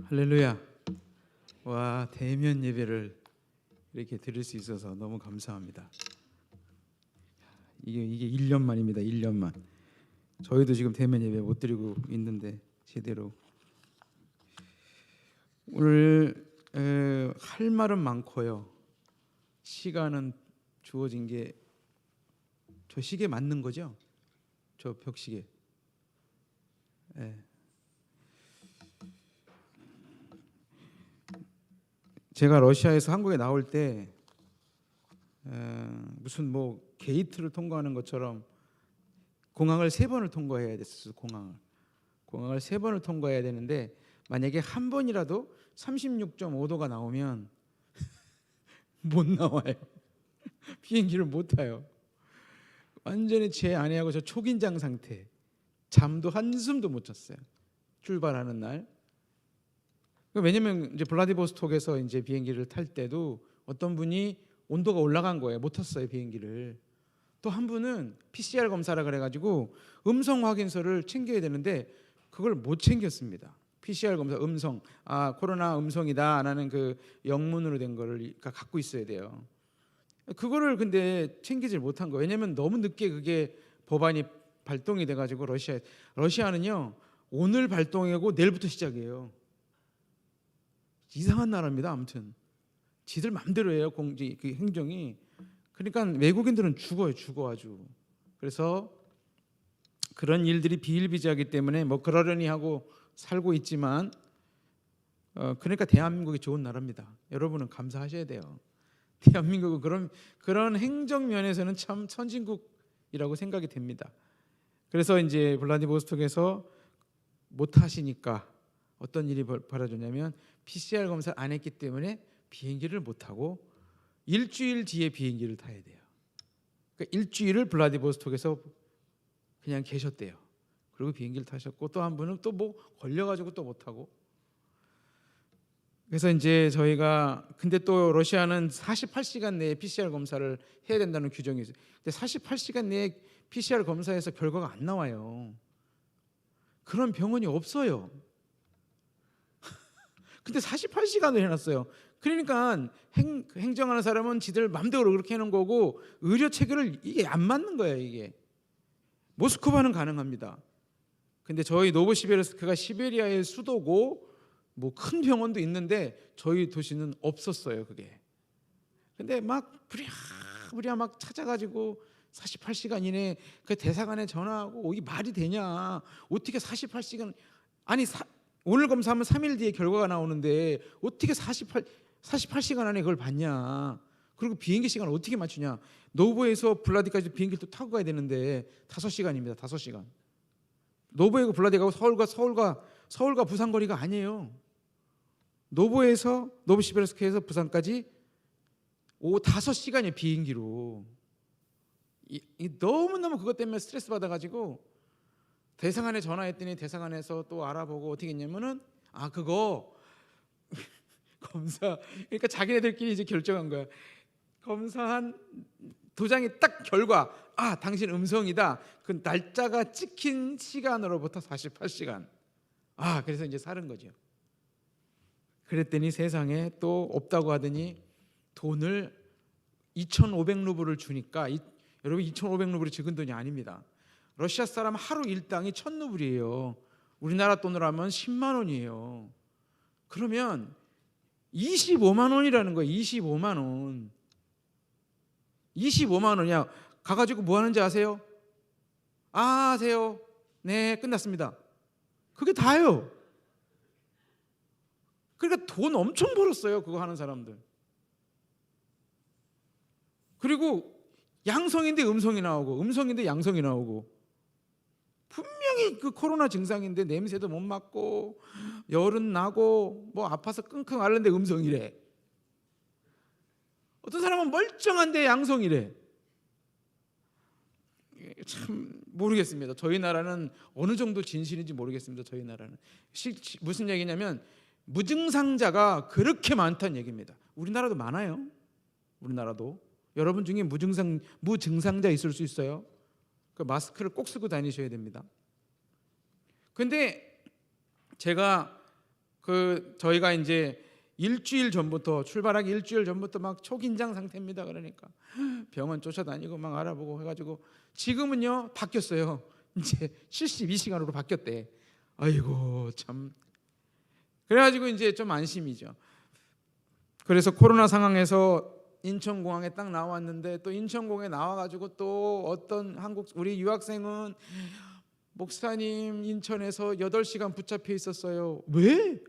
할렐루야. 와, 대면 예배를 이렇게 드릴 수 있어서 너무 감사합니다. 이게 1년 만입니다. 1년 만. 저희도 지금 대면 예배 못 드리고 있는데 제대로. 오늘 할 말은 많고요. 시간은 주어진 게 저 시계 맞는 거죠? 저 벽시계. 네. 제가 러시아에서 한국에 나올 때 무슨 뭐 게이트를 통과하는 것처럼 공항을 3번을 통과해야 됐었어요. 공항을 3번을 통과해야 되는데 만약에 한 번이라도 36.5도가 나오면 못 나와요. 비행기를 못 타요. 완전히 제 아내하고 저 초긴장 상태. 잠도 한숨도 못 잤어요. 출발하는 날. 왜냐면 이제 블라디보스톡에서 이제 비행기를 탈 때도 어떤 분이 온도가 올라간 거예요. 못 탔어요, 비행기를. 또 한 분은 PCR 검사라 그래가지고 음성 확인서를 챙겨야 되는데 그걸 못 챙겼습니다. PCR 검사 음성, 코로나 음성이다라는 그 영문으로 된 거를 갖고 있어야 돼요. 그거를 근데 챙기질 못한 거예요. 왜냐면 너무 늦게 그게 법안이 발동이 돼가지고 러시아는요 오늘 발동하고 내일부터 시작이에요. 이상한 나라입니다. 아무튼 지들 마음대로 해요. 그 행정이. 그러니까 외국인들은 죽어 아주. 그래서 그런 일들이 비일비재하기 때문에 뭐 그러려니 하고 살고 있지만 그러니까 대한민국이 좋은 나라입니다. 여러분은 감사하셔야 돼요. 대한민국은 그런 행정 면에서는 참 선진국이라고 생각이 됩니다. 그래서 이제 블라디보스톡에서 못 하시니까 어떤 일이 벌어졌냐면 PCR 검사를 안 했기 때문에 비행기를 못 타고 일주일 뒤에 비행기를 타야 돼요. 그러니까 일주일을 블라디보스톡에서 그냥 계셨대요. 그리고 비행기를 타셨고 또 한 분은 또 뭐 걸려가지고 또 못 타고. 그래서 이제 저희가 근데 또 러시아는 48시간 내에 PCR 검사를 해야 된다는 규정이 있어요. 근데 48시간 내에 PCR 검사에서 결과가 안 나와요. 그런 병원이 없어요. 근데 48시간을 해놨어요. 그러니까 행정하는 사람은 지들 맘대로 그렇게 해놓은 거고 의료 체계를 이게 안 맞는 거예요. 이게 모스크바는 가능합니다. 근데 저희 노보시베르스크가 시베리아의 수도고 뭐 큰 병원도 있는데 저희 도시는 없었어요. 그게. 근데 막 부랴부랴 막 찾아가지고 48시간 이내에 그 대사관에 전화하고 이게 말이 되냐? 어떻게 48시간 아니 오늘 검사하면 3일 뒤에 결과가 나오는데 어떻게 48시간 안에 그걸 봤냐? 그리고 비행기 시간을 어떻게 맞추냐? 노브에서 블라디까지 비행기를 또 타고 가야 되는데 5시간입니다. 5시간. 노브에서 블라디가고 서울과 부산 거리가 아니에요. 노보시베르스크에서 부산까지 5시간이에요. 비행기로. 너무너무 그것 때문에 스트레스 받아가지고 대사관에 전화했더니 대사관에서 또 알아보고 어떻게 했냐면은 그거 검사 그러니까 자기네들끼리 이제 결정한 거야. 검사한 도장이 딱 결과 당신 음성이다. 그 날짜가 찍힌 시간으로부터 48시간. 그래서 이제 사는 거죠. 그랬더니 세상에 또 없다고 하더니 돈을 2,500루블을 주니까 여러분 2,500루블이 적은 돈이 아닙니다. 러시아 사람 하루 일당이 1,000루블이에요. 우리나라 돈으로 하면 10만 원이에요. 그러면 25만 원이라는 거예요. 25만 원. 25만 원이야. 가가지고 뭐 하는지 아세요? 아세요? 네, 끝났습니다. 그게 다예요. 그러니까 돈 엄청 벌었어요. 그거 하는 사람들. 그리고 양성인데 음성이 나오고 음성인데 양성이 나오고 분명히 그 코로나 증상인데 냄새도 못 맡고 열은 나고 뭐 아파서 끙끙 앓는데 음성이래. 어떤 사람은 멀쩡한데 양성이래. 참 모르겠습니다. 저희 나라는 어느 정도 진실인지 모르겠습니다. 저희 나라는 무슨 얘기냐면 무증상자가 그렇게 많다는 얘기입니다. 우리나라도 많아요. 우리나라도 여러분 중에 무증상자 있을 수 있어요. 그 마스크를 꼭 쓰고 다니셔야 됩니다. 근데 제가 저희가 이제 일주일 전부터 출발하기 일주일 전부터 막 초긴장 상태입니다. 그러니까 병원 쫓아다니고 막 알아보고 해가지고 지금은요 바뀌었어요. 이제 72시간으로 바뀌었대. 아이고 참. 그래가지고 이제 좀 안심이죠. 그래서 코로나 상황에서 인천공항에 딱 나왔는데 또 인천공항에 나와가지고 또 어떤 우리 유학생은 목사님 인천에서 8시간 붙잡혀 있었어요. 왜?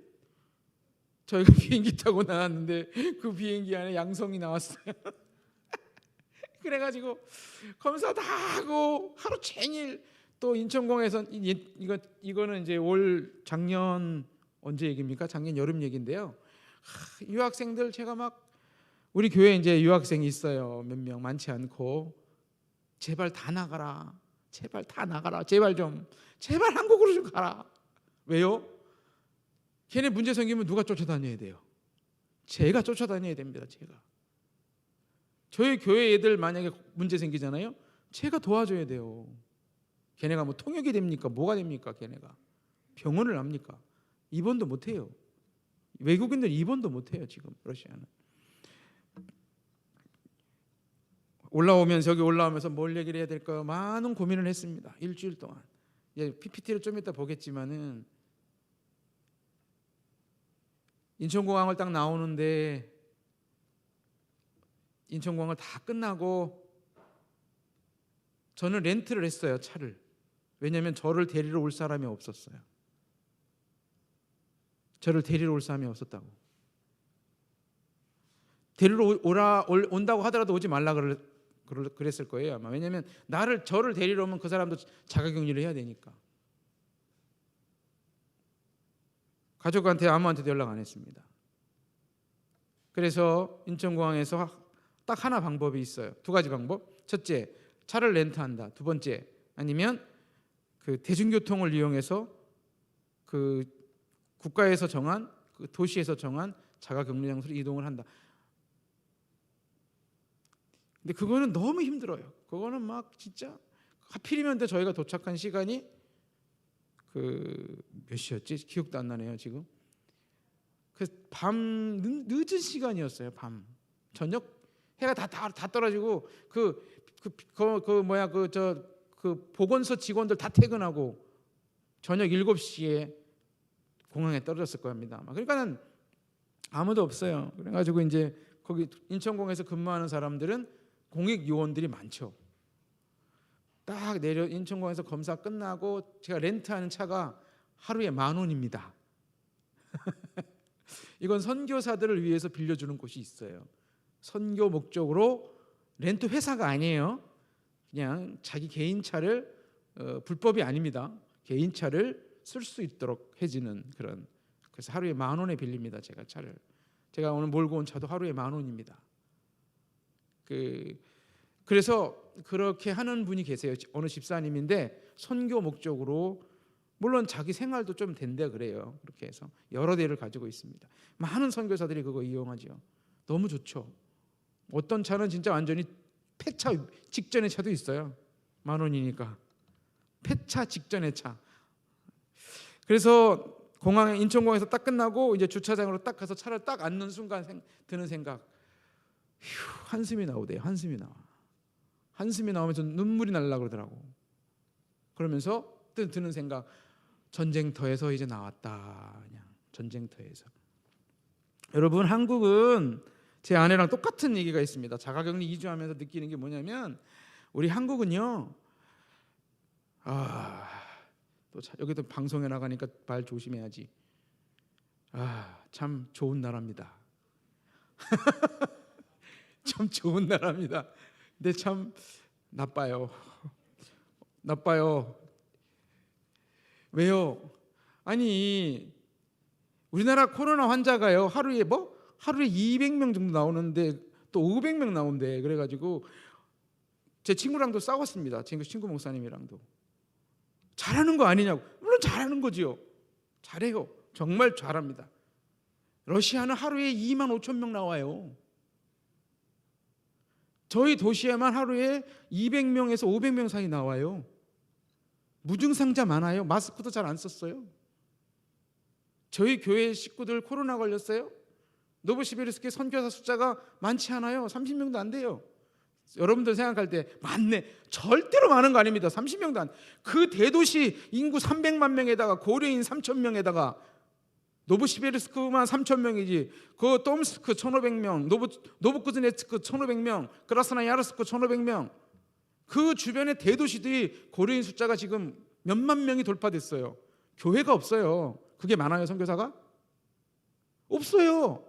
저희가 비행기 타고 나왔는데 그 비행기 안에 양성이 나왔어요. 그래가지고 검사 다 하고 하루 종일 또 인천공항에서 이거는 이제 작년 언제 얘기입니까? 작년 여름 얘기인데요. 유학생들 제가 막 우리 교회에 이제 유학생이 있어요. 몇 명 많지 않고 제발 다 나가라. 제발 다 나가라. 제발 한국으로 좀 가라. 왜요? 걔네 문제 생기면 누가 쫓아다녀야 돼요? 제가 쫓아다녀야 됩니다. 저희 교회 애들 만약에 문제 생기잖아요. 제가 도와줘야 돼요. 걔네가 뭐 통역이 됩니까? 뭐가 됩니까? 걔네가 병원을 합니까? 입원도 못해요. 외국인들 입원도 못해요. 지금 러시아는. 여기 올라오면서 뭘 얘기를 해야 될까요? 많은 고민을 했습니다. 일주일 동안. PPT를 좀 이따 보겠지만은 인천공항을 딱 나오는데 인천공항을 다 끝나고 저는 렌트를 했어요. 차를. 왜냐하면 저를 데리러 올 사람이 없었어요. 저를 데리러 올 사람이 없었다고. 데리러 온다고 하더라도 오지 말라 그랬을 거예요 아마. 왜냐하면 저를 데리러 오면 그 사람도 자가격리를 해야 되니까. 가족한테 아무한테도 연락 안 했습니다. 그래서 인천공항에서 딱 하나 방법이 있어요. 2가지 방법. 첫째, 차를 렌트한다. 2번째, 아니면 그 대중교통을 이용해서 그 국가에서 정한 그 도시에서 정한 자가격리 장소로 이동을 한다. 근데 그거는 너무 힘들어요. 그거는 막 진짜 하필이면 저희가 도착한 시간이 몇 시였지? 기억도 안 나네요 지금. 밤 늦은 시간이었어요. 밤 저녁 해가 다 떨어지고 그 보건소 직원들 다 퇴근하고 저녁 7시에 공항에 떨어졌을 겁니다. 그러니까는 아무도 없어요. 그래가지고 이제 거기 인천공항에서 근무하는 사람들은 공익 요원들이 많죠. 딱 인천공항에서 검사 끝나고 제가 렌트하는 차가 하루에 10,000원입니다. 이건 선교사들을 위해서 빌려주는 곳이 있어요. 선교 목적으로 렌트 회사가 아니에요. 그냥 자기 개인 차를 불법이 아닙니다. 개인 차를 쓸 수 있도록 해주는 그런. 그래서 하루에 10,000원에 빌립니다. 제가 차를. 제가 오늘 몰고 온 차도 하루에 10,000원입니다. 그래서 그렇게 하는 분이 계세요. 어느 집사님인데 선교 목적으로, 물론 자기 생활도 좀 된다 그래요. 그렇게 해서 여러 대를 가지고 있습니다. 많은 선교사들이 그거 이용하죠. 너무 좋죠. 어떤 차는 진짜 완전히 폐차 직전의 차도 있어요. 10,000원이니까 폐차 직전의 차. 그래서 인천공항에서 딱 끝나고 이제 주차장으로 딱 가서 차를 딱 앉는 순간 드는 생각, 한숨이 나오대요. 한숨이 나오면서 눈물이 날라 그러더라고. 그러면서 드는 생각, 전쟁터에서 이제 나왔다. 그냥 전쟁터에서. 여러분, 한국은 제 아내랑 똑같은 얘기가 있습니다. 자가격리 2주 하면서 느끼는 게 뭐냐면, 우리 한국은요, 또 여기도 방송에 나가니까 말 조심해야지. 참 좋은 나라입니다. 참 좋은 나라입니다. 근데 참 나빠요. 왜요? 아니, 우리나라 코로나 환자가요, 하루에 200명 정도 나오는데 또 500명 나온대. 그래가지고 제 친구랑도 싸웠습니다. 친구 목사님이랑도. 잘하는 거 아니냐고. 물론 잘하는 거지요. 잘해요. 정말 잘합니다. 러시아는 하루에 25,000명 나와요. 저희 도시에만 하루에 200명에서 500명 사이 나와요. 무증상자 많아요. 마스크도 잘 안 썼어요. 저희 교회 식구들 코로나 걸렸어요. 노브시비르스크의 선교사 숫자가 많지 않아요. 30명도 안 돼요. 여러분들 생각할 때 많네. 절대로 많은 거 아닙니다. 30명도 안. 그 대도시 인구 300만 명에다가 고려인 3,000명에다가 노브시비르스크만 3,000명이지. 그 톰스크 1,500명, 노브쿠즈네츠크 1,500명, 크라스나야르스크 1,500명. 그 주변의 대도시들이 고려인 숫자가 지금 몇만 명이 돌파됐어요. 교회가 없어요. 그게 많아요, 선교사가? 없어요.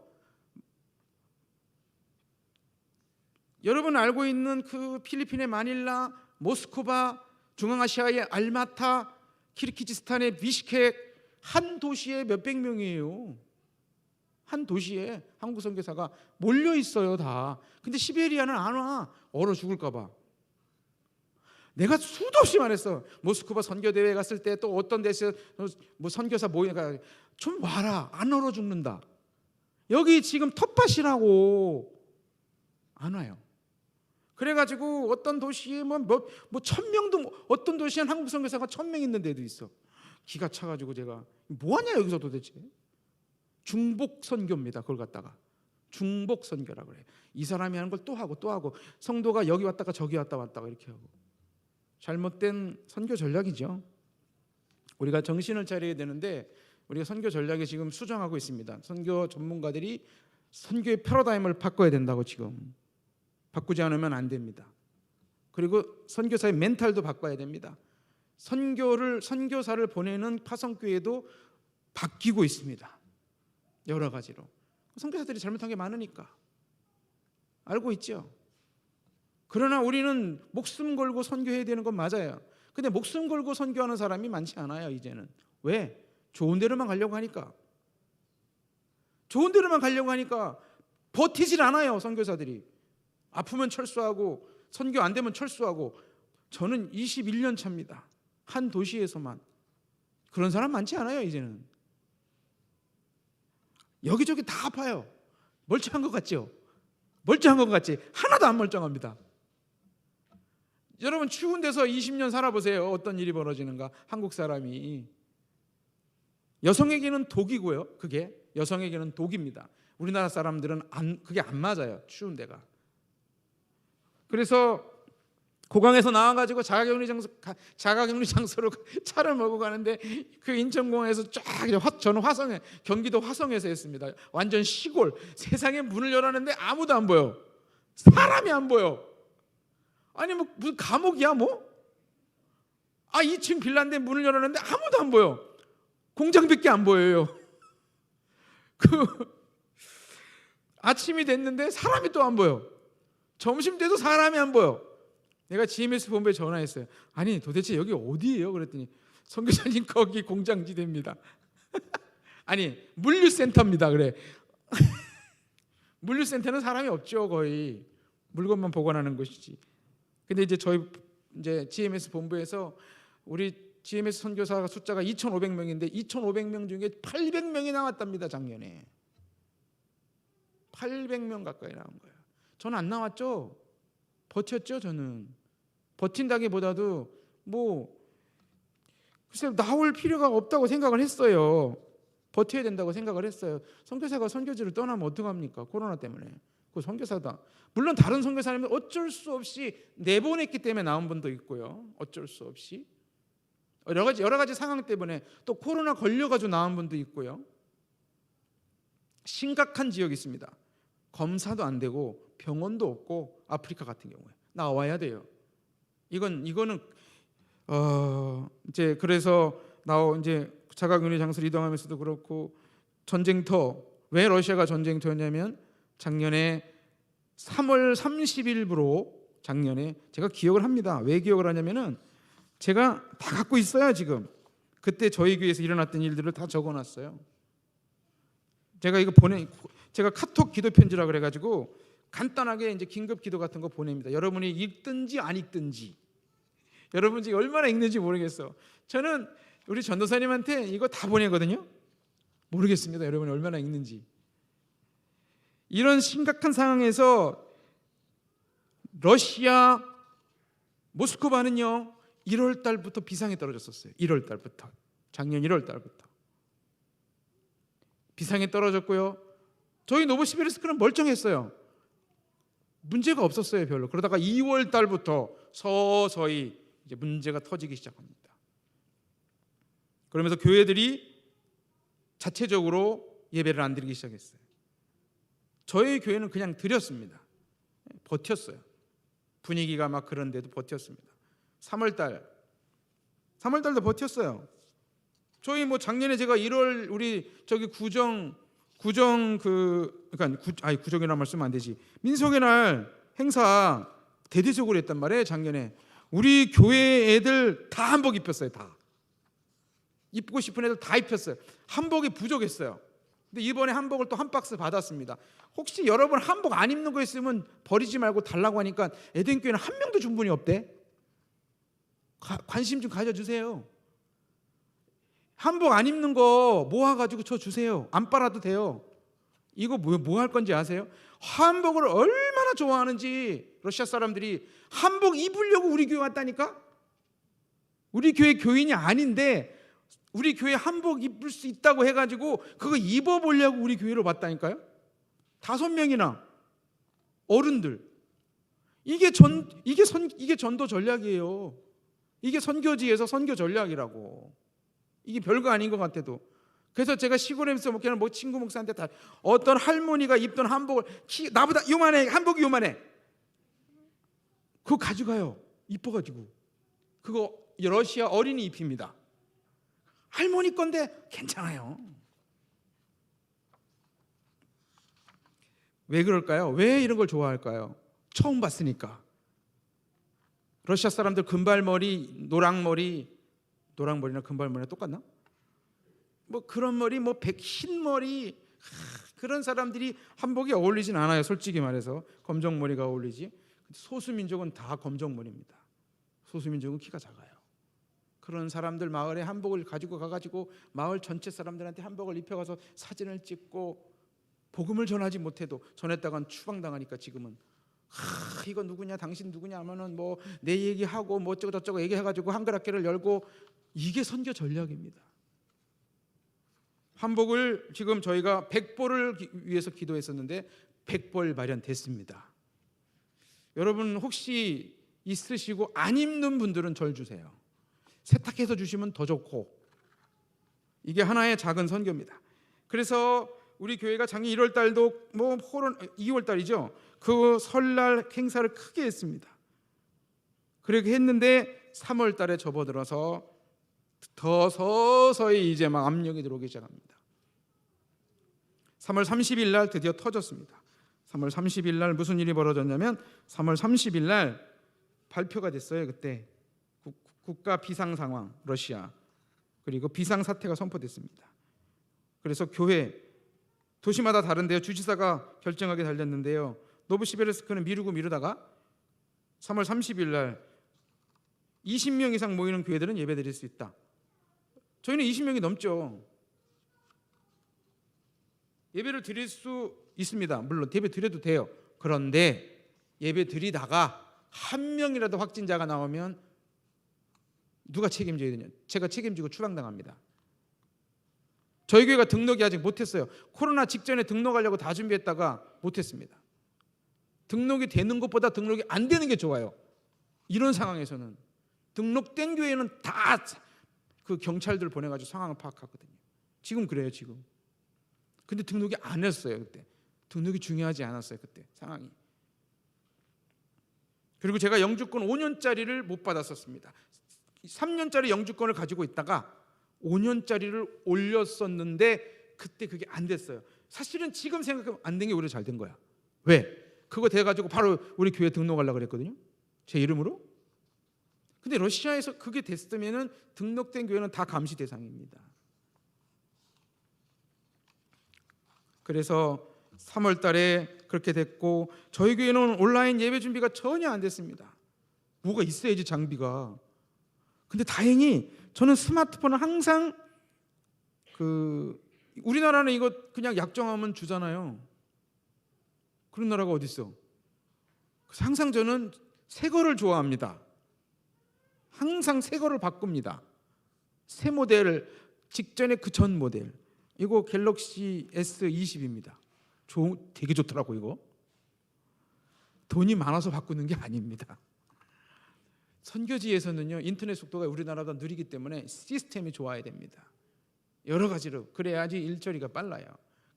여러분 알고 있는 그 필리핀의 마닐라, 모스크바, 중앙아시아의 알마타, 키르기즈스탄의 비시케크, 한 도시에 몇백 명이에요. 한 도시에 한국 선교사가 몰려 있어요, 다. 근데 시베리아는 안 와. 얼어 죽을까 봐. 내가 수도 없이 말했어. 모스크바 선교대회 갔을 때 또 어떤 데서 뭐 선교사 모이니까 좀 와라. 안 얼어 죽는다. 여기 지금 텃밭이라고. 안 와요. 그래가지고 어떤 도시에 뭐 1,000명도, 어떤 도시엔 한국 선교사가 1,000명 있는 데도 있어. 기가 차가지고 제가 뭐하냐 여기서 도대체. 중복 선교입니다. 그걸 갖다가 중복 선교라 그래. 이 사람이 하는 걸 또 하고 또 하고, 성도가 여기 왔다가 저기 왔다가 이렇게 하고. 잘못된 선교 전략이죠. 우리가 정신을 차려야 되는데 우리가 선교 전략에 지금 수정하고 있습니다. 선교 전문가들이 선교의 패러다임을 바꿔야 된다고 지금. 바꾸지 않으면 안 됩니다. 그리고 선교사의 멘탈도 바꿔야 됩니다. 선교사를 보내는 파송교회도 바뀌고 있습니다. 여러 가지로. 선교사들이 잘못한 게 많으니까 알고 있죠. 그러나 우리는 목숨 걸고 선교해야 되는 건 맞아요. 근데 목숨 걸고 선교하는 사람이 많지 않아요, 이제는. 왜? 좋은 데로만 가려고 하니까. 좋은 데로만 가려고 하니까 버티질 않아요, 선교사들이. 아프면 철수하고 선교 안 되면 철수하고. 저는 21년 차입니다. 한 도시에서만. 그런 사람 많지 않아요, 이제는. 여기저기 다 아파요. 멀쩡한 것 같죠? 멀쩡한 것 같지? 하나도 안 멀쩡합니다. 여러분 추운 데서 20년 살아보세요. 어떤 일이 벌어지는가. 한국 사람이. 여성에게는 독이고요. 그게 여성에게는 독입니다. 우리나라 사람들은 그게 안 맞아요. 추운 데가. 그래서 고강에서 나와가지고 자가격리 장소로 차를 몰고 가는데 그 인천공항에서 쫙, 저는 경기도 화성에서 했습니다. 완전 시골. 세상에 문을 열었는데 아무도 안 보여. 사람이 안 보여. 아니 뭐 무슨 감옥이야 뭐? 2층 빌라인데 문을 열었는데 아무도 안 보여. 공장밖에 안 보여요. 아침이 됐는데 사람이 또 안 보여. 점심 때도 사람이 안 보여. 내가 GMS 본부에 전화했어요. 아니 도대체 여기 어디예요? 그랬더니 선교사님 거기 공장지대입니다. 아니 물류센터입니다. 그래. 물류센터는 사람이 없죠. 거의 물건만 보관하는 곳이지. 근데 이제 저희 GMS 본부에서 우리 GMS 선교사 숫자가 2,500명인데 2,500명 중에 800명이 나왔답니다. 작년에 800명 가까이 나온 거예요. 저는 안 나왔죠. 버텼죠. 저는 버틴다기보다도 글쎄 나올 필요가 없다고 생각을 했어요. 버텨야 된다고 생각을 했어요. 선교사가 선교지를 떠나면 어떡합니까? 코로나 때문에. 그 선교사다. 물론 다른 선교사님은 어쩔 수 없이 내보냈기 때문에 나온 분도 있고요. 어쩔 수 없이 여러 가지 상황 때문에 또 코로나 걸려가지고 나온 분도 있고요. 심각한 지역이 있습니다. 검사도 안 되고 병원도 없고 아프리카 같은 경우에 나와야 돼요. 이거는 이제 그래서 이제 자가격리 장소를 이동하면서도 그렇고 전쟁터. 왜 러시아가 전쟁터였냐면 작년에 3월 30일부로 작년에 제가 기억을 합니다. 왜 기억을 하냐면은 제가 다 갖고 있어요 지금. 그때 저희 교회에서 일어났던 일들을 다 적어놨어요. 제가 카톡 기도 편지라 그래가지고 간단하게 이제 긴급 기도 같은 거 보냅니다. 여러분이 읽든지 안 읽든지, 여러분이 얼마나 읽는지 모르겠어. 저는 우리 전도사님한테 이거 다 보내거든요. 모르겠습니다. 여러분이 얼마나 읽는지. 이런 심각한 상황에서 러시아 모스크바는요 1월 달부터 비상이 떨어졌었어요. 1월 달부터. 작년 1월 달부터. 비상이 떨어졌고요. 저희 노보시비르스크는 멀쩡했어요. 문제가 없었어요, 별로. 그러다가 2월 달부터 서서히 이제 문제가 터지기 시작합니다. 그러면서 교회들이 자체적으로 예배를 안 드리기 시작했어요. 저희 교회는 그냥 드렸습니다. 버텼어요. 분위기가 막 그런데도 버텼습니다. 3월 달도 버텼어요. 저희 뭐 작년에 제가 1월 우리 저기 구정이란 말 쓰면 안 되지. 민속의 날 행사 대대적으로 했단 말이에요. 작년에 우리 교회 애들 다 한복 입혔어요. 다 입고 싶은 애들 다 입혔어요. 한복이 부족했어요. 근데 이번에 한복을 또 한 박스 받았습니다. 혹시 여러분 한복 안 입는 거 있으면 버리지 말고 달라고 하니까 에덴교회는 한 명도 준 분이 없대. 관심 좀 가져주세요. 한복 안 입는 거 모아가지고 저 주세요. 안 빨아도 돼요. 이거 뭐 할 건지 아세요? 한복을 얼마나 좋아하는지 러시아 사람들이 한복 입으려고 우리 교회 왔다니까? 우리 교회 교인이 아닌데 우리 교회 한복 입을 수 있다고 해가지고 그거 입어보려고 우리 교회로 왔다니까요? 5명이나 어른들. 이게 전도 전략이에요. 이게 선교지에서 선교 전략이라고. 이게 별거 아닌 것 같아도. 그래서 제가 시골에서 목회하는 뭐 친구 목사한테 다 어떤 할머니가 입던 한복을 나보다 요만해, 한복이 요만해. 그거 가져가요. 이뻐가지고. 그거 러시아 어린이 입힙니다. 할머니 건데 괜찮아요. 왜 그럴까요? 왜 이런 걸 좋아할까요? 처음 봤으니까. 러시아 사람들 금발머리, 노랑머리나 금발머리나 똑같나? 뭐 그런 머리, 뭐 흰머리, 그런 사람들이 한복이 어울리진 않아요. 솔직히 말해서 검정머리가 어울리지. 소수민족은 다 검정머리입니다. 소수민족은 키가 작아요. 그런 사람들 마을에 한복을 가지고 가가지고 마을 전체 사람들한테 한복을 입혀가서 사진을 찍고 복음을 전하지 못해도 전했다간 추방당하니까 지금은 이거 누구냐, 당신 누구냐 하면은 뭐 내 얘기하고 뭐 어쩌고 저쩌고 얘기해가지고 한글학교를 열고. 이게 선교 전략입니다. 한복을 지금 저희가 100벌을 위해서 기도했었는데 100벌 마련됐습니다. 여러분 혹시 있으시고 안 입는 분들은 절 주세요. 세탁해서 주시면 더 좋고. 이게 하나의 작은 선교입니다. 그래서 우리 교회가 작년 1월 달도 뭐 2월 달이죠. 그 설날 행사를 크게 했습니다. 그렇게 했는데 3월 달에 접어들어서 더 서서히 이제 막 압력이 들어오기 시작합니다. 3월 30일 날 드디어 터졌습니다. 3월 30일 날 무슨 일이 벌어졌냐면 3월 30일 날 발표가 됐어요. 그때 국가 비상 상황, 러시아, 그리고 비상 사태가 선포됐습니다. 그래서 교회 도시마다 다른데요. 주지사가 결정하게 달렸는데요. 노브시베르스크는 미루다가 3월 30일 날 20명 이상 모이는 교회들은 예배드릴 수 있다. 저희는 20명이 넘죠. 예배를 드릴 수 있습니다. 물론 예배 드려도 돼요. 그런데 예배 드리다가 한 명이라도 확진자가 나오면 누가 책임져야 되냐? 제가 책임지고 추방당합니다. 저희 교회가 등록이 아직 못했어요. 코로나 직전에 등록하려고 다 준비했다가 못했습니다. 등록이 되는 것보다 등록이 안 되는 게 좋아요. 이런 상황에서는 등록된 교회는 다 그 경찰들 보내가지고 상황을 파악하거든요. 지금 그래요, 지금. 근데 등록이 안 했어요, 그때. 등록이 중요하지 않았어요, 그때 상황이. 그리고 제가 영주권 5년짜리를 못 받았었습니다. 3년짜리 영주권을 가지고 있다가 5년짜리를 올렸었는데 그때 그게 안 됐어요. 사실은 지금 생각하면 안 된 게 오히려 잘 된 거야. 왜? 그거 돼가지고 바로 우리 교회 등록하려고 그랬거든요. 제 이름으로. 근데 러시아에서 그게 됐으면은 등록된 교회는 다 감시 대상입니다. 그래서 3월 달에 그렇게 됐고 저희 교회는 온라인 예배 준비가 전혀 안 됐습니다. 뭐가 있어야지 장비가. 근데 다행히 저는 스마트폰을 항상 우리나라는 이거 그냥 약정하면 주잖아요. 그런 나라가 어디 있어? 그래서 항상 저는 새 거를 좋아합니다. 항상 새 거를 바꿉니다. 새 모델을 직전에 그 전 모델. 이거 갤럭시 S20입니다. 되게 좋더라고. 이거 돈이 많아서 바꾸는 게 아닙니다. 선교지에서는요, 인터넷 속도가 우리나라보다 느리기 때문에 시스템이 좋아야 됩니다. 여러 가지로 그래야지 일처리가 빨라요.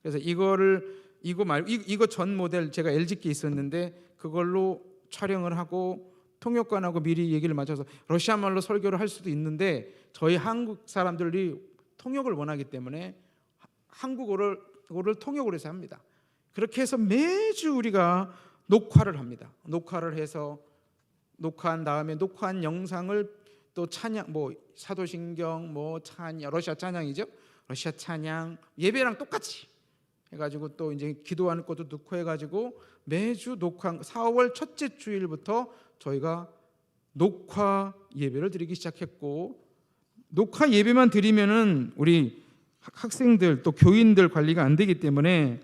그래서 이거 전 모델 제가 LG께 있었는데 그걸로 촬영을 하고 통역관하고 미리 얘기를 맞춰서 러시아 말로 설교를 할 수도 있는데 저희 한국 사람들이 통역을 원하기 때문에 한국어를 통역을 해서 합니다. 그렇게 해서 매주 우리가 녹화를 합니다. 녹화를 해서 녹화한 다음에 녹화한 영상을 또 찬양, 뭐 사도신경, 뭐 찬양, 러시아 찬양이죠. 러시아 찬양 예배랑 똑같이 해가지고 또 이제 기도하는 것도 넣고 해가지고 매주 녹화 4월 첫째 주일부터 저희가 녹화 예배를 드리기 시작했고, 녹화 예배만 드리면은 우리 학생들 또 교인들 관리가 안 되기 때문에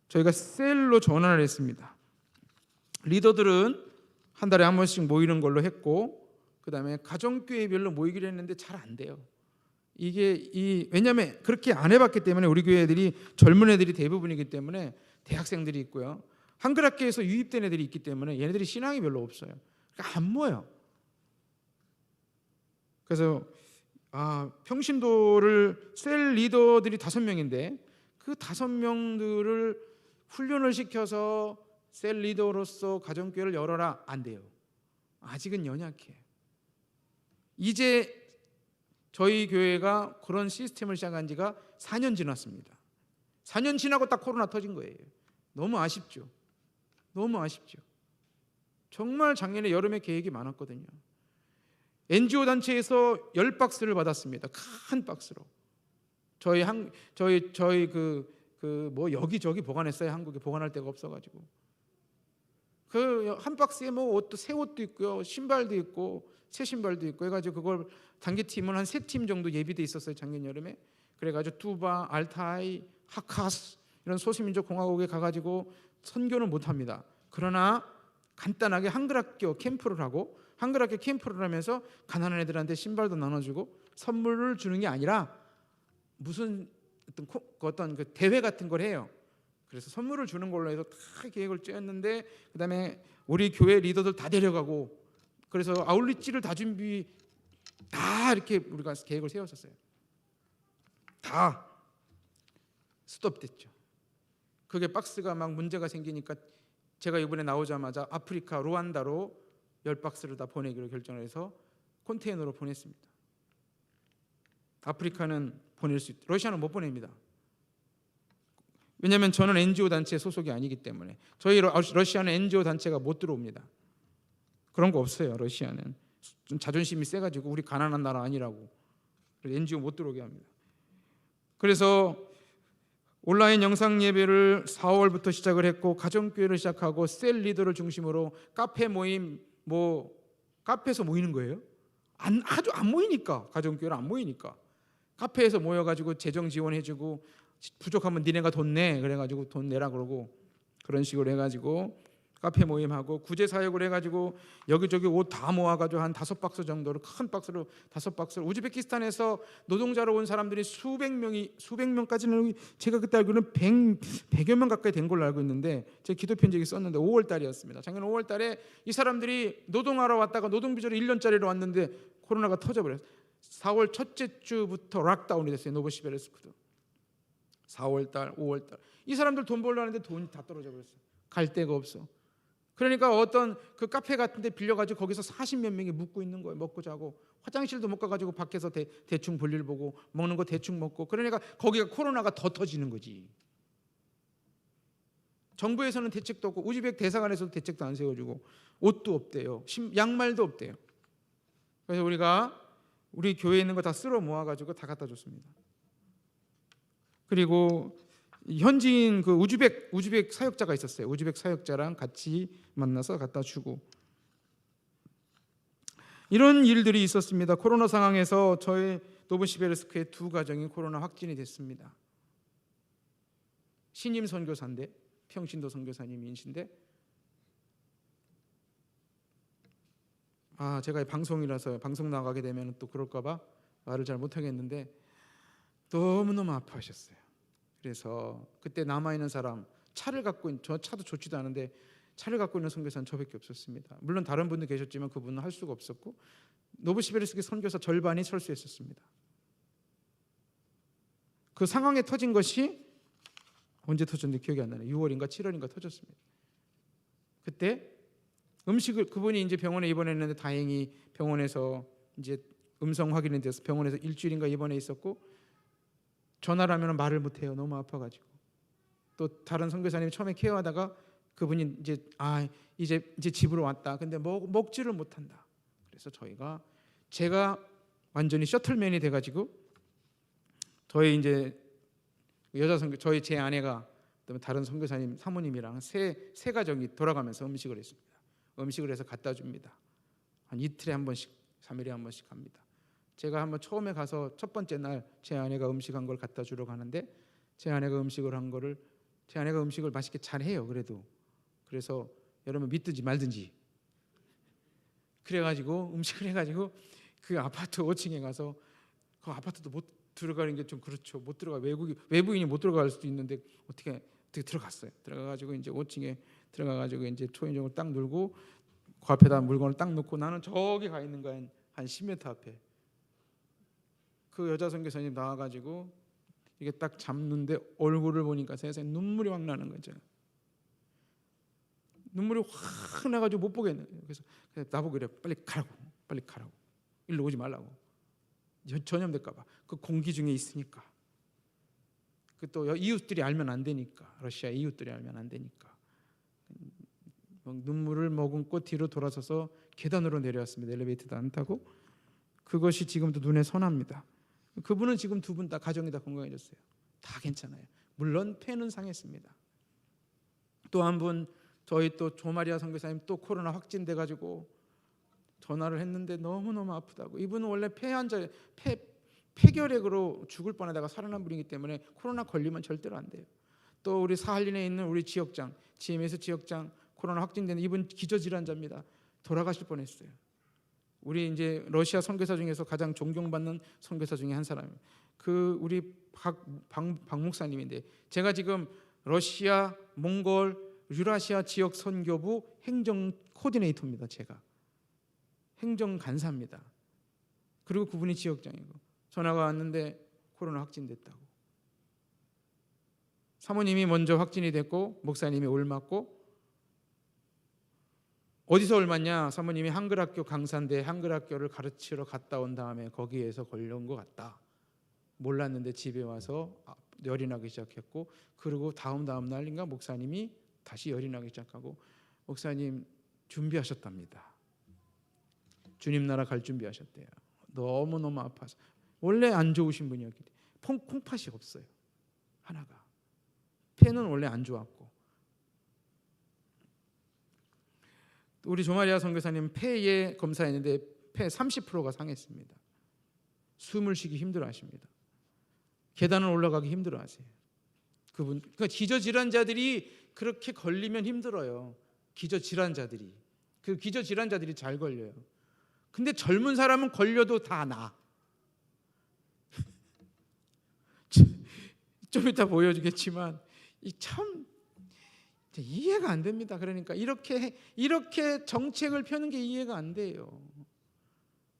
저희가 셀로 전환을 했습니다. 리더들은 한 달에 한 번씩 모이는 걸로 했고, 그 다음에 가정교회별로 모이기로 했는데 잘 안 돼요. 왜냐하면 그렇게 안 해봤기 때문에 우리 교회 애들이 젊은 애들이 대부분이기 때문에 대학생들이 있고요. 한글학교에서 유입된 애들이 있기 때문에 얘네들이 신앙이 별로 없어요. 그러니까 안 모여요. 그래서 평신도를 셀 리더들이 5명인데 그 5명들을 훈련을 시켜서 셀 리더로서 가정교회를 열어라, 안 돼요. 아직은 연약해. 이제 저희 교회가 그런 시스템을 시작한 지가 4년 지났습니다. 4년 지나고 딱 코로나 터진 거예요. 너무 아쉽죠. 너무 아쉽죠. 정말 작년에 여름에 계획이 많았거든요. NGO 단체에서 10박스를 받았습니다. 큰 박스로. 저희 여기저기 보관했어요. 한국에 보관할 데가 없어가지고. 그 한 박스에 뭐 옷도, 새 옷도 있고요, 신발도 있고, 새 신발도 있고 해가지고 그걸 단기팀은 한 3팀 정도 예비돼 있었어요, 작년 여름에. 그래가지고 뚜바, 알타이, 하카스 이런 소수민족 공화국에 가가지고 선교는 못합니다. 그러나 간단하게 한글학교 캠프를 하고, 한글학교 캠프를 하면서 가난한 애들한테 신발도 나눠주고 선물을 주는 게 아니라 무슨 어떤 그 대회 같은 걸 해요. 그래서 선물을 주는 걸로 해서 다 계획을 짜였는데, 그 다음에 우리 교회 리더들 다 데려가고, 그래서 아울리지를 다 이렇게 우리가 계획을 세웠었어요. 다 스톱됐죠. 그게 박스가 막 문제가 생기니까 제가 이번에 나오자마자 아프리카 루안다로 10박스를 다 보내기로 결정을 해서 컨테이너로 보냈습니다. 아프리카는 보낼 수 있고 러시아는 못 보냅니다. 왜냐하면 저는 NGO 단체 소속이 아니기 때문에. 저희 러시아는 NGO 단체가 못 들어옵니다. 그런 거 없어요. 러시아는 좀 자존심이 세가지고 우리 가난한 나라 아니라고 NGO 못 들어오게 합니다. 그래서 온라인 영상 예배를 4월부터 시작을 했고, 가정교회를 시작하고 셀 리더를 중심으로 카페 모임, 카페에서 모이는 거예요. 아주 안 모이니까, 가정교회를 안 모이니까 카페에서 모여가지고 재정 지원해주고, 부족하면 니네가 돈 내, 그래가지고 돈 내라 그러고, 그런 식으로 해가지고 카페 모임하고 구제 사역을 해가지고 여기저기 옷 다 모아가지고 한 5박스 정도로, 큰 박스로 5박스를, 우즈베키스탄에서 노동자로 온 사람들이 수백 명까지는 제가 그때 알고는 100여 명 가까이 된 걸로 알고 있는데, 제 기도 편지에 썼는데 5월 달이었습니다. 작년 5월 달에 이 사람들이 노동하러 왔다가 노동비자로 1년짜리로 왔는데 코로나가 터져버렸어요. 4월 첫째 주부터 락다운이 됐어요. 노보시베르스크도 4월 달, 5월 달. 이 사람들 돈 벌려 하는데 돈이 다 떨어져 버렸어요. 갈 데가 없어. 그러니까 어떤 그 카페 같은 데 빌려가지고 거기서 40몇 명이 묵고 있는 거예요. 먹고 자고. 화장실도 못 가가지고 밖에서 대충 볼일 보고, 먹는 거 대충 먹고. 그러니까 거기가 코로나가 더 터지는 거지. 정부에서는 대책도 없고, 우즈벡 대사관에서도 대책도 안 세워주고, 옷도 없대요. 양말도 없대요. 그래서 우리 교회에 있는 거 다 쓸어 모아가지고 다 갖다 줬습니다. 그리고 현지인 그 우즈벡 사역자가 있었어요. 우즈벡 사역자랑 같이 만나서 갖다 주고, 이런 일들이 있었습니다. 코로나 상황에서 저희 노브시베르스크의 2 가정이 코로나 확진이 됐습니다. 신임 선교사인데, 평신도 선교사님이신데, 제가 방송이라서 방송 나가게 되면 또 그럴까봐 말을 잘 못하겠는데, 너무너무 아파하셨어요. 그래서 그때 남아있는 사람, 차를 갖고 저 차도 좋지도 않은데 차를 갖고 있는 선교사는 저밖에 없었습니다. 물론 다른 분도 계셨지만 그분은 할 수가 없었고 노브시베르스크 선교사 절반이 철수했었습니다. 그 상황에 터진 것이 언제 터졌는지 기억이 안 나네요. 6월인가 7월인가 터졌습니다. 그때 음식을 그분이 이제 병원에 입원했는데 다행히 병원에서 이제 음성 확인이 돼서 병원에서 일주일인가 입원해 있었고 전화를 하면 말을 못 해요. 너무 아파가지고. 또 다른 선교사님이 처음에 케어하다가 그분이 이제 집으로 왔다. 근데 먹지를 못한다. 그래서 제가 완전히 셔틀맨이 돼가지고 저희 이제 여자 선교 제 아내가 그다음에 다른 선교사님 사모님이랑 세 가정이 돌아가면서 음식을 했습니다. 음식을 해서 갖다 줍니다. 한 이틀에 한 번씩, 3일에 한 번씩 합니다. 제가 한번 처음에 가서 첫 번째 날 제 아내가 음식한 걸 갖다 주러 가는데 제 아내가 음식을 맛있게 잘 해요. 그래서 여러분 믿든지 말든지 그래가지고 음식을 해가지고 그 아파트 5층에 가서 그 아파트도 못 들어가는 게 좀 그렇죠. 못 들어가 외부인이 못 들어갈 수도 있는데 어떻게 들어갔어요. 들어가가지고 이제 5층에 들어가가지고 이제 초인종을 딱 누르고 그 앞에다 물건을 딱 놓고 나는 저기 가 있는 거야. 한 10m 앞에. 그 여자 선교사님 나와가지고 이게 딱 잡는데 얼굴을 보니까 세상에 눈물이 확 나는 거죠. 눈물이 확 나가지고 못 보겠는 거예요. 그래서 나보고 그래, 빨리 가라고, 일로 오지 말라고. 전염될까봐. 그 공기 중에 있으니까. 그 또 이웃들이 알면 안 되니까. 러시아 이웃들이 알면 안 되니까. 눈물을 머금고 뒤로 돌아서서 계단으로 내려왔습니다. 엘리베이터도 안 타고. 그것이 지금도 눈에 선합니다. 그분은 지금 두 분 다 가정이 다 건강해졌어요. 다 괜찮아요. 물론 폐는 상했습니다. 또 한 분 저희 또 조마리아 선교사님 또 코로나 확진돼 가지고 전화를 했는데 너무너무 아프다고. 이분은 원래 폐결핵으로 죽을 뻔하다가 살아난 분이기 때문에 코로나 걸리면 절대로 안 돼요. 또 우리 사할린에 있는 우리 지역장, GMS 지역장 코로나 확진된 이분 기저질환자입니다. 돌아가실 뻔했어요. 우리 이제 러시아 선교사 중에서 가장 존경받는 선교사 중에 한 사람이에요. 그 우리 박 목사님인데 제가 지금 러시아, 몽골, 유라시아 지역 선교부 행정 코디네이터입니다. 제가 행정 간사입니다. 그리고 그분이 지역장이고 전화가 왔는데 코로나 확진됐다고. 사모님이 먼저 확진이 됐고 목사님이 올 맞고 어디서 올 맞냐? 사모님이 한글학교 강사인데 한글학교를 가르치러 갔다 온 다음에 거기에서 걸려온 것 같다. 몰랐는데 집에 와서 열이 나기 시작했고 그리고 다음 날인가 목사님이 다시 열이 나기 시작하고 목사님 준비하셨답니다. 주님 나라 갈 준비하셨대요. 너무너무 아파서 원래 안 좋으신 분이었기 때문에 콩팥이 없어요. 하나가 폐는 원래 안 좋았고 우리 조마리아 선교사님 폐에 검사했는데 폐 30%가 상했습니다. 숨을 쉬기 힘들어하십니다. 계단을 올라가기 힘들어하세요. 그러니까 기저질환자들이 그렇게 걸리면 힘들어요. 기저질환자들이 그 기저질환자들이 잘 걸려요. 근데 젊은 사람은 걸려도 다 나. 좀 이따 보여주겠지만 참 이해가 안 됩니다. 그러니까 이렇게 정책을 펴는 게 이해가 안 돼요.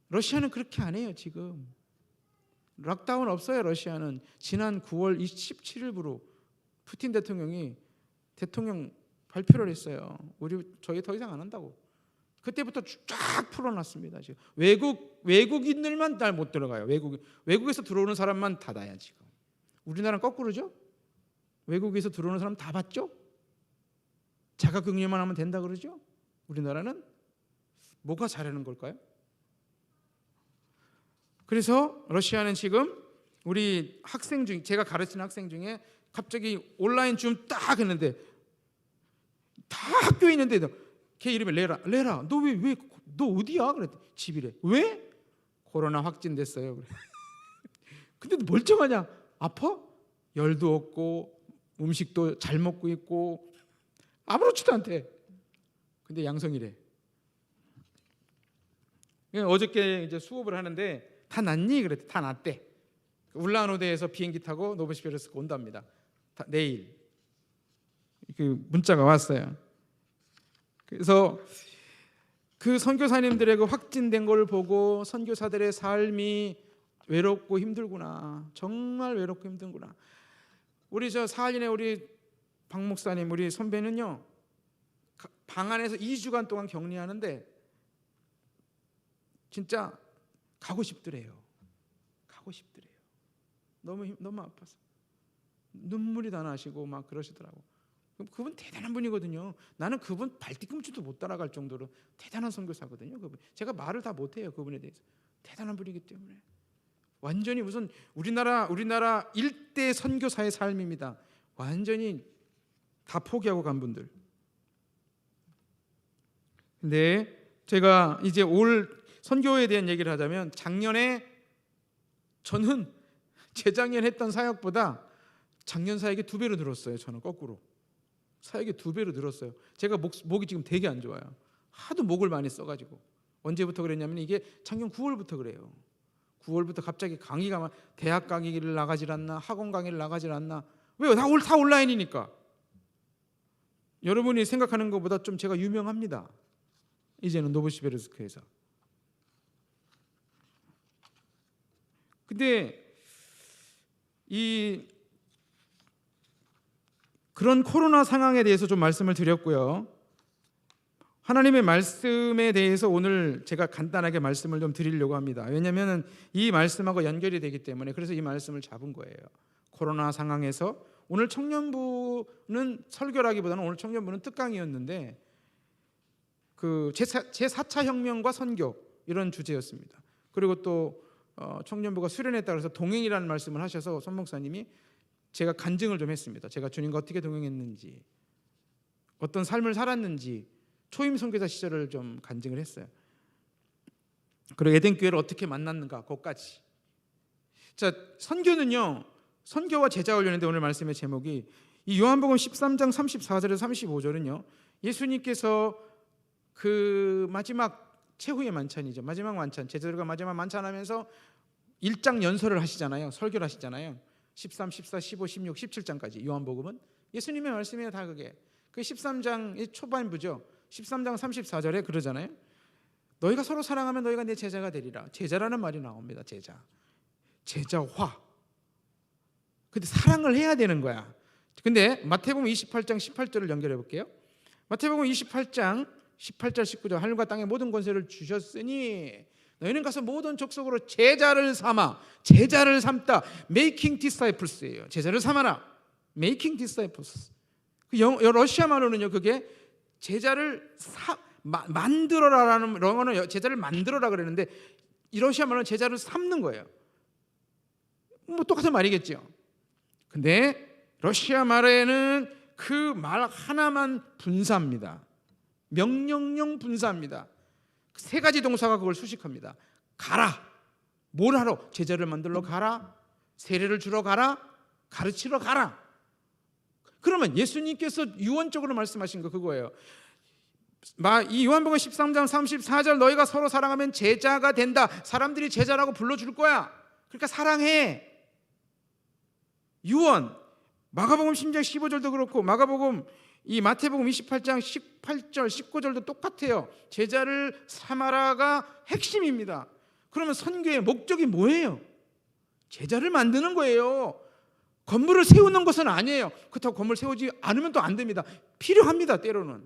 러시아는 그렇게 안 해요. 지금 락다운 없어요. 러시아는 지난 9월 17일부로 푸틴 대통령이 대통령 발표를 했어요. 저희 더 이상 안 한다고. 그때부터 쫙 풀어놨습니다. 지금 외국인들만 잘 못 들어가요. 외국에서 들어오는 사람만 닫아야 지금. 우리나라는 거꾸로죠. 외국에서 들어오는 사람 다 받죠. 자가격리만 하면 된다 그러죠. 우리나라는 뭐가 잘하는 걸까요? 그래서 러시아는 지금 우리 학생 중 제가 가르치는 학생 중에 갑자기 온라인 줌 딱 했는데 다 학교에 있는데 걔 이름이 레라 너 어디야? 그랬더니 집이래. 왜? 코로나 확진됐어요. 그래. 근데 멀쩡하냐? 아파? 열도 없고 음식도 잘 먹고 있고 아무렇지도 않대. 근데 양성이래. 어저께 이제 수업을 하는데 다 낫니? 그랬더니 다 낫대. 울란우대에서 비행기 타고 노브시베르스크 온답니다. 내일 그 문자가 왔어요. 그래서 그 선교사님들의 그 확진된 걸 보고 선교사들의 삶이 외롭고 힘들구나, 정말 외롭고 힘든구나. 우리 저 사할린의 우리 박 목사님, 우리 선배는요, 방 안에서 2주간 동안 격리하는데 진짜 가고 싶더래요. 가고 싶더래요. 너무 아파서 눈물이 다 나시고 막 그러시더라고. 그분 대단한 분이거든요. 나는 그분 발뒤꿈치도 못 따라갈 정도로 대단한 선교사거든요. 그분. 제가 말을 다 못해요, 그분에 대해서. 대단한 분이기 때문에 완전히 무슨 우리나라 일대 선교사의 삶입니다. 완전히 다 포기하고 간 분들. 근데 제가 이제 올 선교에 대한 얘기를 하자면, 작년에 저는 재작년 했던 사역보다 작년 사역이 2배로 늘었어요. 저는 거꾸로 사역이 2배로 늘었어요. 제가 목이 지금 되게 안 좋아요. 하도 목을 많이 써가지고. 언제부터 그랬냐면 이게 작년 9월부터 그래요. 9월부터 갑자기 강의가 대학 강의를 나가질 않나, 학원 강의를 나가질 않나. 왜요? 다 온라인이니까. 여러분이 생각하는 것보다 좀 제가 유명합니다. 이제는 노브시베르스크에서. 근데 그런 코로나 상황에 대해서 좀 말씀을 드렸고요. 하나님의 말씀에 대해서 오늘 제가 간단하게 말씀을 좀 드리려고 합니다. 왜냐하면 이 말씀하고 연결이 되기 때문에. 그래서 이 말씀을 잡은 거예요. 코로나 상황에서 오늘 청년부는 설교라기보다는 오늘 청년부는 특강이었는데 그 제4차 혁명과 선교, 이런 주제였습니다. 그리고 또 청년부가 수련했다 그래서 동행이라는 말씀을 하셔서 손 목사님이 제가 간증을 좀 했습니다. 제가 주님과 어떻게 동행했는지, 어떤 삶을 살았는지 초임 선교사 시절을 좀 간증을 했어요. 그리고 에덴 교회를 어떻게 만났는가, 그것까지. 자, 선교는요, 선교와 제자 훈련인데 오늘 말씀의 제목이 이 요한복음 13장 34절에서 35절은요, 예수님께서 그 마지막 최후의 만찬이죠. 마지막 만찬, 제자들과 마지막 만찬하면서 1장 연설을 하시잖아요. 설교를 하시잖아요. 13, 14, 15, 16, 17장까지 요한복음은 예수님의 말씀이에요. 다 그게. 그 13장의 초반부죠. 13장 34절에 그러잖아요. 너희가 서로 사랑하면 너희가 내 제자가 되리라. 제자라는 말이 나옵니다. 제자화. 근데 사랑을 해야 되는 거야. 근데 마태복음 28장 18절을 연결해 볼게요. 마태복음 28장 18절 19절 하늘과 땅의 모든 권세를 주셨으니 너희는 가서 모든 족속으로 제자를 삼아. 제자를 삼다. Making disciples예요. 제자를 삼아라. Making disciples. 러시아 말로는요, 그게 제자를 만들어라라는 영어는 제자를 만들어라 그랬는데 이 러시아 말로는 제자를 삼는 거예요. 뭐 똑같은 말이겠죠. 근데 러시아 말에는 그 말 하나만 분사합니다. 명령형 분사합니다. 3가지 동사가 그걸 수식합니다. 가라. 뭘 하러? 제자를 만들러 가라. 세례를 주러 가라. 가르치러 가라. 그러면 예수님께서 유언적으로 말씀하신 거 그거예요. 이 요한복음 13장 34절 너희가 서로 사랑하면 제자가 된다. 사람들이 제자라고 불러줄 거야. 그러니까 사랑해. 유언. 마가복음 10장 15절도 그렇고 마가복음 이 마태복음 28장 18절 19절도 똑같아요. 제자를 삼아라가 핵심입니다. 그러면 선교의 목적이 뭐예요? 제자를 만드는 거예요. 건물을 세우는 것은 아니에요. 그렇다고 건물 세우지 않으면 또 안 됩니다. 필요합니다. 때로는.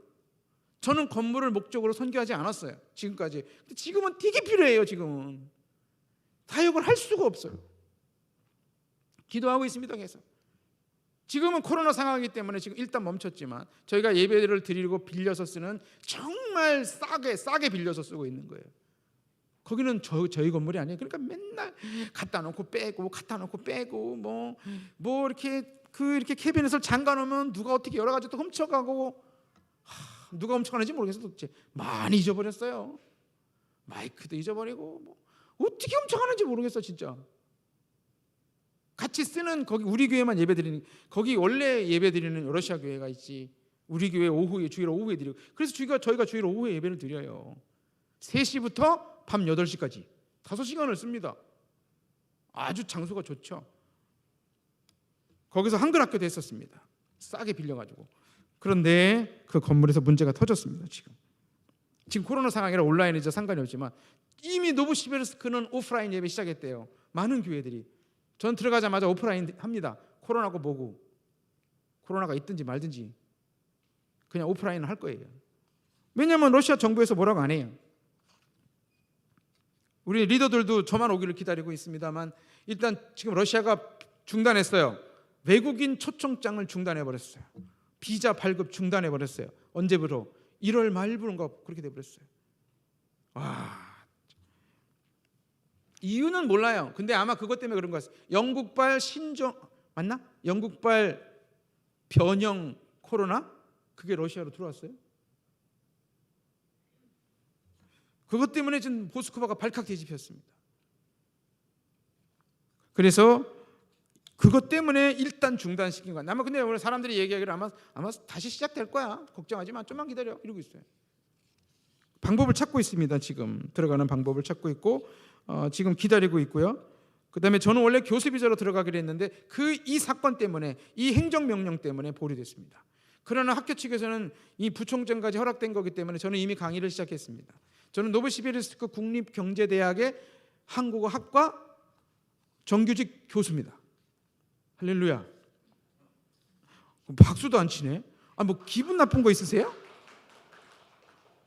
저는 건물을 목적으로 선교하지 않았어요. 지금까지. 근데 지금은 되게 필요해요. 지금은 사역을 할 수가 없어요. 기도하고 있습니다. 계속. 지금은 코로나 상황이기 때문에 지금 일단 멈췄지만 저희가 예배를 드리고 빌려서 쓰는 정말 싸게 빌려서 쓰고 있는 거예요. 거기는 저희 건물이 아니에요. 그러니까 맨날 갖다 놓고 빼고 갖다 놓고 빼고 뭐 이렇게 이렇게 캐비넷을 잠가 놓으면 누가 어떻게 여러 가지 또 훔쳐가고 누가 훔쳐가는지 모르겠어요. 도대체 많이 잊어버렸어요. 마이크도 잊어버리고 어떻게 훔쳐가는지 모르겠어 진짜. 같이 쓰는 거기 우리 교회만 예배드리는 거기 원래 예배드리는 러시아 교회가 있지. 우리 교회 오후에 주일 오후에 드리고 그래서 저희가 주일 오후에 예배를 드려요. 3시부터 밤 8시까지 5시간을 씁니다. 아주 장소가 좋죠. 거기서 한글 학교도 했었습니다. 싸게 빌려가지고. 그런데 그 건물에서 문제가 터졌습니다. 지금 코로나 상황이라 온라인이죠. 상관이 없지만 이미 노브시베르스크는 오프라인 예배 시작했대요. 많은 교회들이. 전 들어가자마자 오프라인 합니다. 코로나고 뭐고. 코로나가 있든지 말든지 그냥 오프라인을 할 거예요. 왜냐하면 러시아 정부에서 뭐라고 안 해요. 우리 리더들도 저만 오기를 기다리고 있습니다만 일단 지금 러시아가 중단했어요. 외국인 초청장을 중단해버렸어요. 비자 발급 중단해버렸어요. 언제부터? 1월 말부터인가 그렇게 돼버렸어요. 이유는 몰라요. 근데 아마 그것 때문에 그런 것 같아요. 영국발 신종 맞나? 영국발 변형 코로나? 그게 러시아로 들어왔어요. 그것 때문에 지금 모스크바가 발칵 뒤집혔습니다. 그래서 그것 때문에 일단 중단시킨 거야. 아마 근데 오늘 사람들이 얘기하기를 아마 다시 시작될 거야. 걱정하지 마. 좀만 기다려. 이러고 있어요. 방법을 찾고 있습니다. 지금 들어가는 방법을 찾고 있고 지금 기다리고 있고요. 그다음에 저는 원래 교수 비자로 들어가기로 했는데 이 사건 때문에 이 행정명령 때문에 보류됐습니다. 그러나 학교 측에서는 이 부총장까지 허락된 거기 때문에 저는 이미 강의를 시작했습니다. 저는 노브시비르스크 국립경제대학의 한국어학과 정규직 교수입니다. 할렐루야. 박수도 안 치네. 뭐 기분 나쁜 거 있으세요?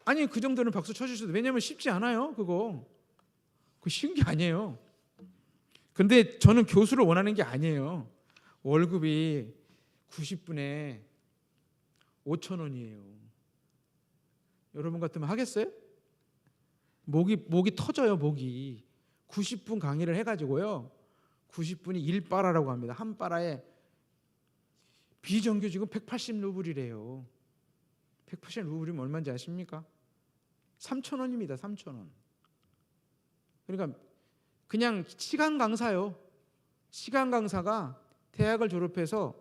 아니 그 정도는 박수 쳐주셔도. 왜냐면 쉽지 않아요. 그거 쉬운 게 아니에요. 근데 저는 교수를 원하는 게 아니에요. 월급이 90분에 5,000원이에요. 여러분 같으면 하겠어요? 목이 터져요. 목이 90분 강의를 해가지고요. 90분이 1바라라고 합니다. 한 바라에 비정규직은 180루블이래요. 180루블이면 얼마인지 아십니까? 3,000원입니다. 3,000원. 그러니까 그냥 시간 강사요. 시간 강사가 대학을 졸업해서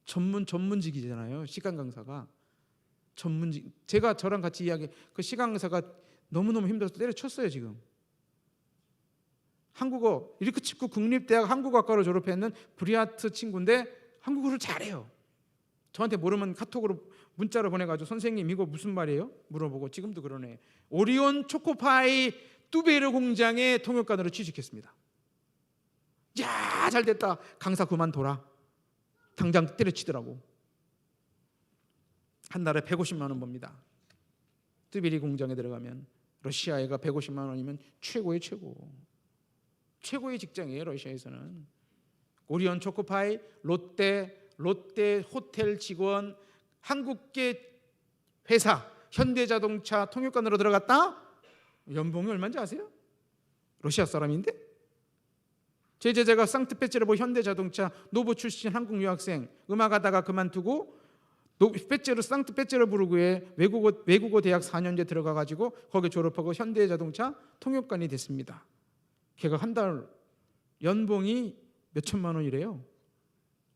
전문직이잖아요. 시간 강사가 전문직. 제가 저랑 같이 이야기 그 시간 강사가 너무너무 힘들어서 때려쳤어요. 지금 한국어 이르크츠크 국립대학 한국어학과로 졸업했는 브리아트 친구인데 한국어를 잘해요. 저한테 모르면 카톡으로 문자로 보내가지고 선생님 이거 무슨 말이에요? 물어보고 지금도 그러네. 오리온 초코파이 뚜베르 공장의 통역관으로 취직했습니다. 야, 잘 됐다. 강사 그만둬라. 당장 때려치더라고. 한 달에 150만 원 법니다. 뚜베르 공장에 들어가면 러시아애가 150만 원이면 최고의 최고. 최고의 직장이에요. 러시아에서는. 오리온 초코파이, 롯데 호텔 직원, 한국계 회사 현대자동차 통역관으로 들어갔다. 연봉이 얼마인지 아세요? 러시아 사람인데? 제 제자가 상트페테르부르크 현대자동차 노브 출신 한국 유학생 음악하다가 그만두고 상트페테르부르크에 외국어 대학 4년제 들어가가지고 거기 졸업하고 현대자동차 통역관이 됐습니다. 걔가 한 달 연봉이 몇 천만 원이래요.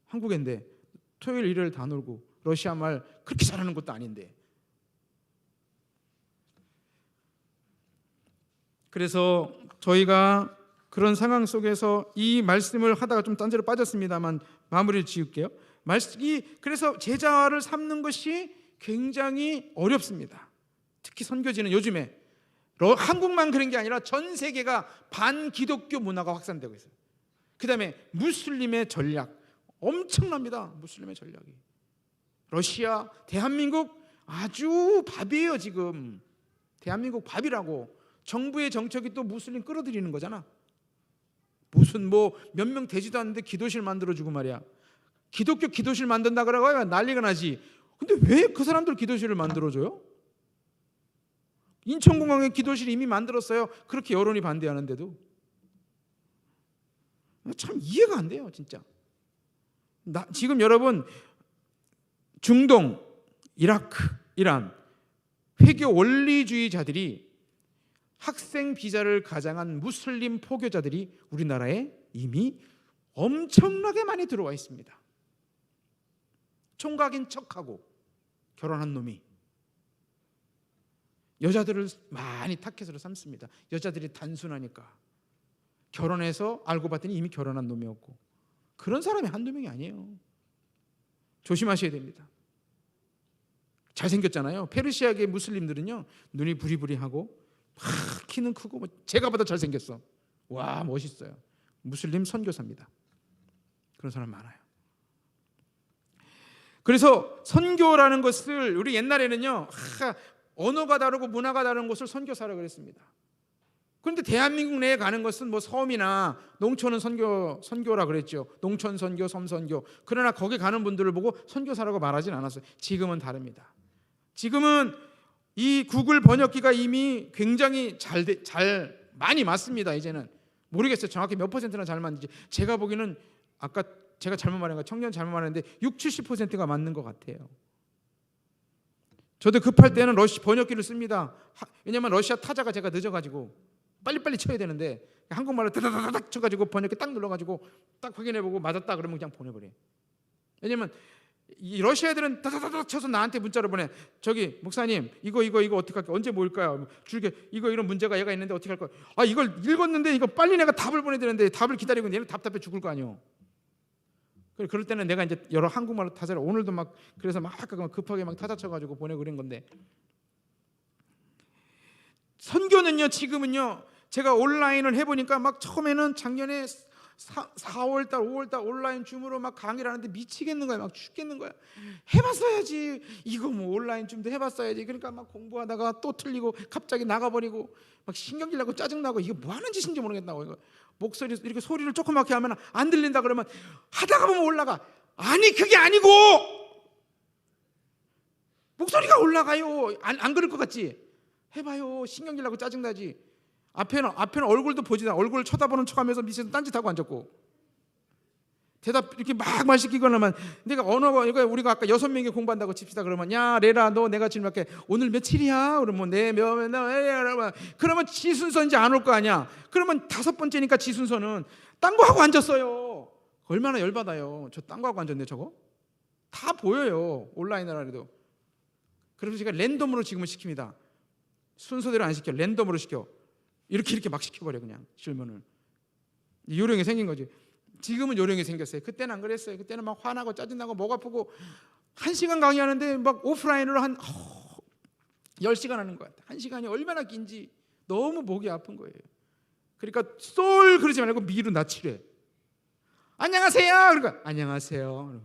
한국인데 토요일 일요일 다 놀고 러시아 말 그렇게 잘하는 것도 아닌데. 그래서 저희가 그런 상황 속에서 이 말씀을 하다가 좀 딴지로 빠졌습니다만 마무리를 지을게요. 그래서 제자를 삼는 것이 굉장히 어렵습니다. 특히 선교지는 요즘에 한국만 그런 게 아니라 전 세계가 반기독교 문화가 확산되고 있어요. 그 다음에 무슬림의 전략 엄청납니다. 무슬림의 전략이 러시아, 대한민국 아주 밥이에요. 지금 대한민국 밥이라고. 정부의 정책이 또 무슬림 끌어들이는 거잖아. 무슨 몇 명 되지도 않는데 기도실 만들어주고 말이야. 기독교 기도실 만든다 그러고 난리가 나지. 근데 왜 그 사람들 기도실을 만들어줘요? 인천공항에 기도실 이미 만들었어요. 그렇게 여론이 반대하는데도. 참 이해가 안 돼요. 진짜. 지금 여러분 중동, 이라크, 이란 회교 원리주의자들이 학생 비자를 가장한 무슬림 포교자들이 우리나라에 이미 엄청나게 많이 들어와 있습니다. 총각인 척하고 결혼한 놈이 여자들을 많이 타켓으로 삼습니다. 여자들이 단순하니까. 결혼해서 알고 봤더니 이미 결혼한 놈이었고, 그런 사람이 한두 명이 아니에요. 조심하셔야 됩니다. 잘생겼잖아요. 페르시아계 무슬림들은요, 눈이 부리부리하고 막 키는 크고, 뭐 제가 봐도 잘생겼어. 와, 멋있어요. 무슬림 선교사입니다. 그런 사람 많아요. 그래서 선교라는 것을, 우리 옛날에는요, 언어가 다르고 문화가 다른 곳을 선교사라고 그랬습니다. 그런데 대한민국 내에 가는 것은 뭐 섬이나 농촌은 선교라 그랬죠. 농촌 선교, 섬 선교. 그러나 거기 가는 분들을 보고 선교사라고 말하진 않았어요. 지금은 다릅니다. 지금은 이 구글 번역기가 이미 굉장히 잘 많이 맞습니다. 이제는 모르겠어요. 정확히 몇 퍼센트나 잘 맞는지. 제가 보기에는 아까 제가 잘못 말한 거, 청년 잘못 말했는데 60~70%가 맞는 것 같아요. 저도 급할 때는 번역기를 씁니다. 왜냐하면 러시아 타자가 제가 늦어가지고 빨리빨리 쳐야 되는데 한국말로 다다다닥 쳐가지고 번역기 딱 눌러가지고 딱 확인해보고 맞았다 그러면 그냥 보내버려요. 왜냐하면 이 러시아 애들은 다다다닥 쳐서 나한테 문자를 보내. 저기 목사님 이거 어떻게 할까요? 언제 모일까요? 줄게 이런 문제가 얘가 있는데 어떻게 할까요? 아, 이걸 읽었는데 이거 빨리 내가 답을 보내야 되는데 답을 기다리고 얘는 답답해 죽을 거 아니에요. 그럴 때는 내가 이제 여러 한국말로 타자를, 오늘도 막 그래서 막 급하게 막 타자 쳐가지고 보내고 그런 건데, 선교는요, 지금은요, 제가 온라인을 해보니까 막 처음에는 작년에 4월달 5월달 온라인 줌으로 막 강의를 하는데 미치겠는 거야. 막 죽겠는 거야. 해봤어야지, 이거 뭐 온라인 줌도 해봤어야지. 그러니까 막 공부하다가 또 틀리고 갑자기 나가버리고 막 신경질 나고 짜증나고, 이게 뭐 하는 짓인지 모르겠다고. 이거 목소리 이렇게 소리를 조그맣게 하면 안 들린다 그러면 하다가 보면 올라가. 아니 그게 아니고 목소리가 올라가요. 안 그럴 것 같지? 해봐요. 신경질 나고 짜증나지. 앞에는 얼굴도 보지도 않아. 얼굴을 쳐다보는 척하면서 밑에서 딴짓하고 앉았고, 대답 이렇게 막 말시키거나, 내가 언어가, 이거 우리가 아까 6명이 공부한다고 칩시다. 그러면 야 레라 너 내가 질문할게, 오늘 며칠이야? 그러면 네 그러면 지 순서 이제 안 올 거 아니야. 그러면 5번째니까 지 순서는 딴 거 하고 앉았어요. 얼마나 열받아요. 저 딴 거 하고 앉았네. 저거 다 보여요. 온라인으로 해도. 그래서 제가 랜덤으로 지금은 시킵니다. 순서대로 안 시켜. 랜덤으로 시켜. 이렇게 막 시켜버려. 그냥 질문을. 요령이 생긴 거지. 지금은 요령이 생겼어요. 그때는 안 그랬어요. 그때는 막 화나고 짜증나고 목 아프고 1시간 강의하는데 막 오프라인으로 한 10시간 하는 것 같아. 1시간이 얼마나 긴지 너무 목이 아픈 거예요. 그러니까 쏠 그러지 말고 미로 낮추래. 안녕하세요. 그러니까 안녕하세요.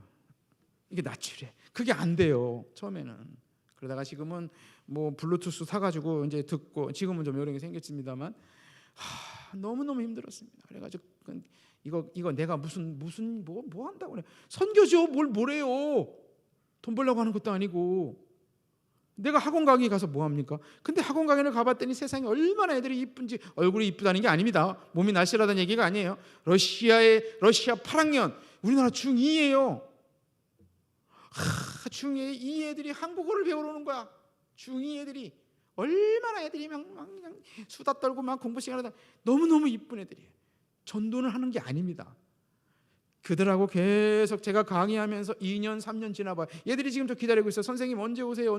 이게 낮추래. 그게 안 돼요. 처음에는. 그러다가 지금은 뭐 블루투스 사가지고 이제 듣고, 지금은 좀 요령이 생겼습니다만 너무너무 힘들었습니다. 그래가지고 이거 내가 무슨 뭐 한다고 그래. 선교죠. 뭐래요. 돈 벌려고 하는 것도 아니고. 내가 학원 강의 가서 뭐 합니까? 근데 학원 강의를 가봤더니 세상에 얼마나 애들이 이쁜지. 얼굴이 이쁘다는 게 아닙니다. 몸이 날씬하다는 얘기가 아니에요. 러시아 8학년, 우리나라 중2예요. 중2 이 애들이 한국어를 배우러 오는 거야. 중2 애들이 얼마나 애들이 막 수다 떨고 막 공부 시간에 너무너무 이쁜 애들이에요. 전도는 하는 게 아닙니다. 그들하고 계속 제가 강의하면서 2년 3년 지나봐요. 얘들이 지금 저 기다리고 있어요. 선생님 언제 오세요?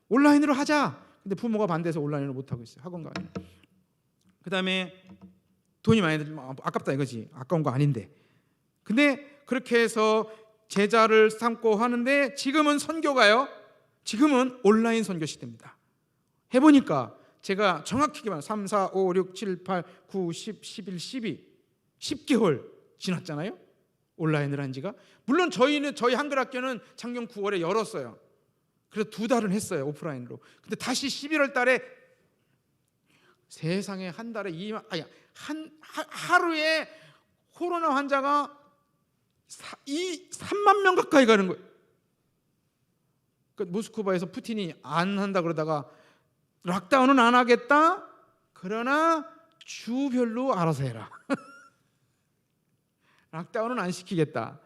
온라인으로 하자. 근데 부모가 반대해서 온라인으로 못하고 있어요. 학원 강의. 그 다음에 돈이 많이 들면 아깝다 이거지. 아까운 거 아닌데. 근데 그렇게 해서 제자를 삼고 하는데, 지금은 선교가요, 지금은 온라인 선교 시대입니다. 해보니까 제가 정확히 말하면 3, 4, 5, 6, 7, 8, 9, 10, 11, 12 10개월 지났잖아요. 온라인을 한 지가. 물론 저희 한글 학교는 작년 9월에 열었어요. 그래서 2달은 했어요. 오프라인으로. 근데 다시 11월 달에 세상에 한 달에 하루에 코로나 환자가 3만 명 가까이 가는 거예요. 모스크바에서 푸틴이 안 한다 그러다가 락다운은 안 하겠다. 그러나 주별로 알아서 해라. 락다운은 안 시키겠다.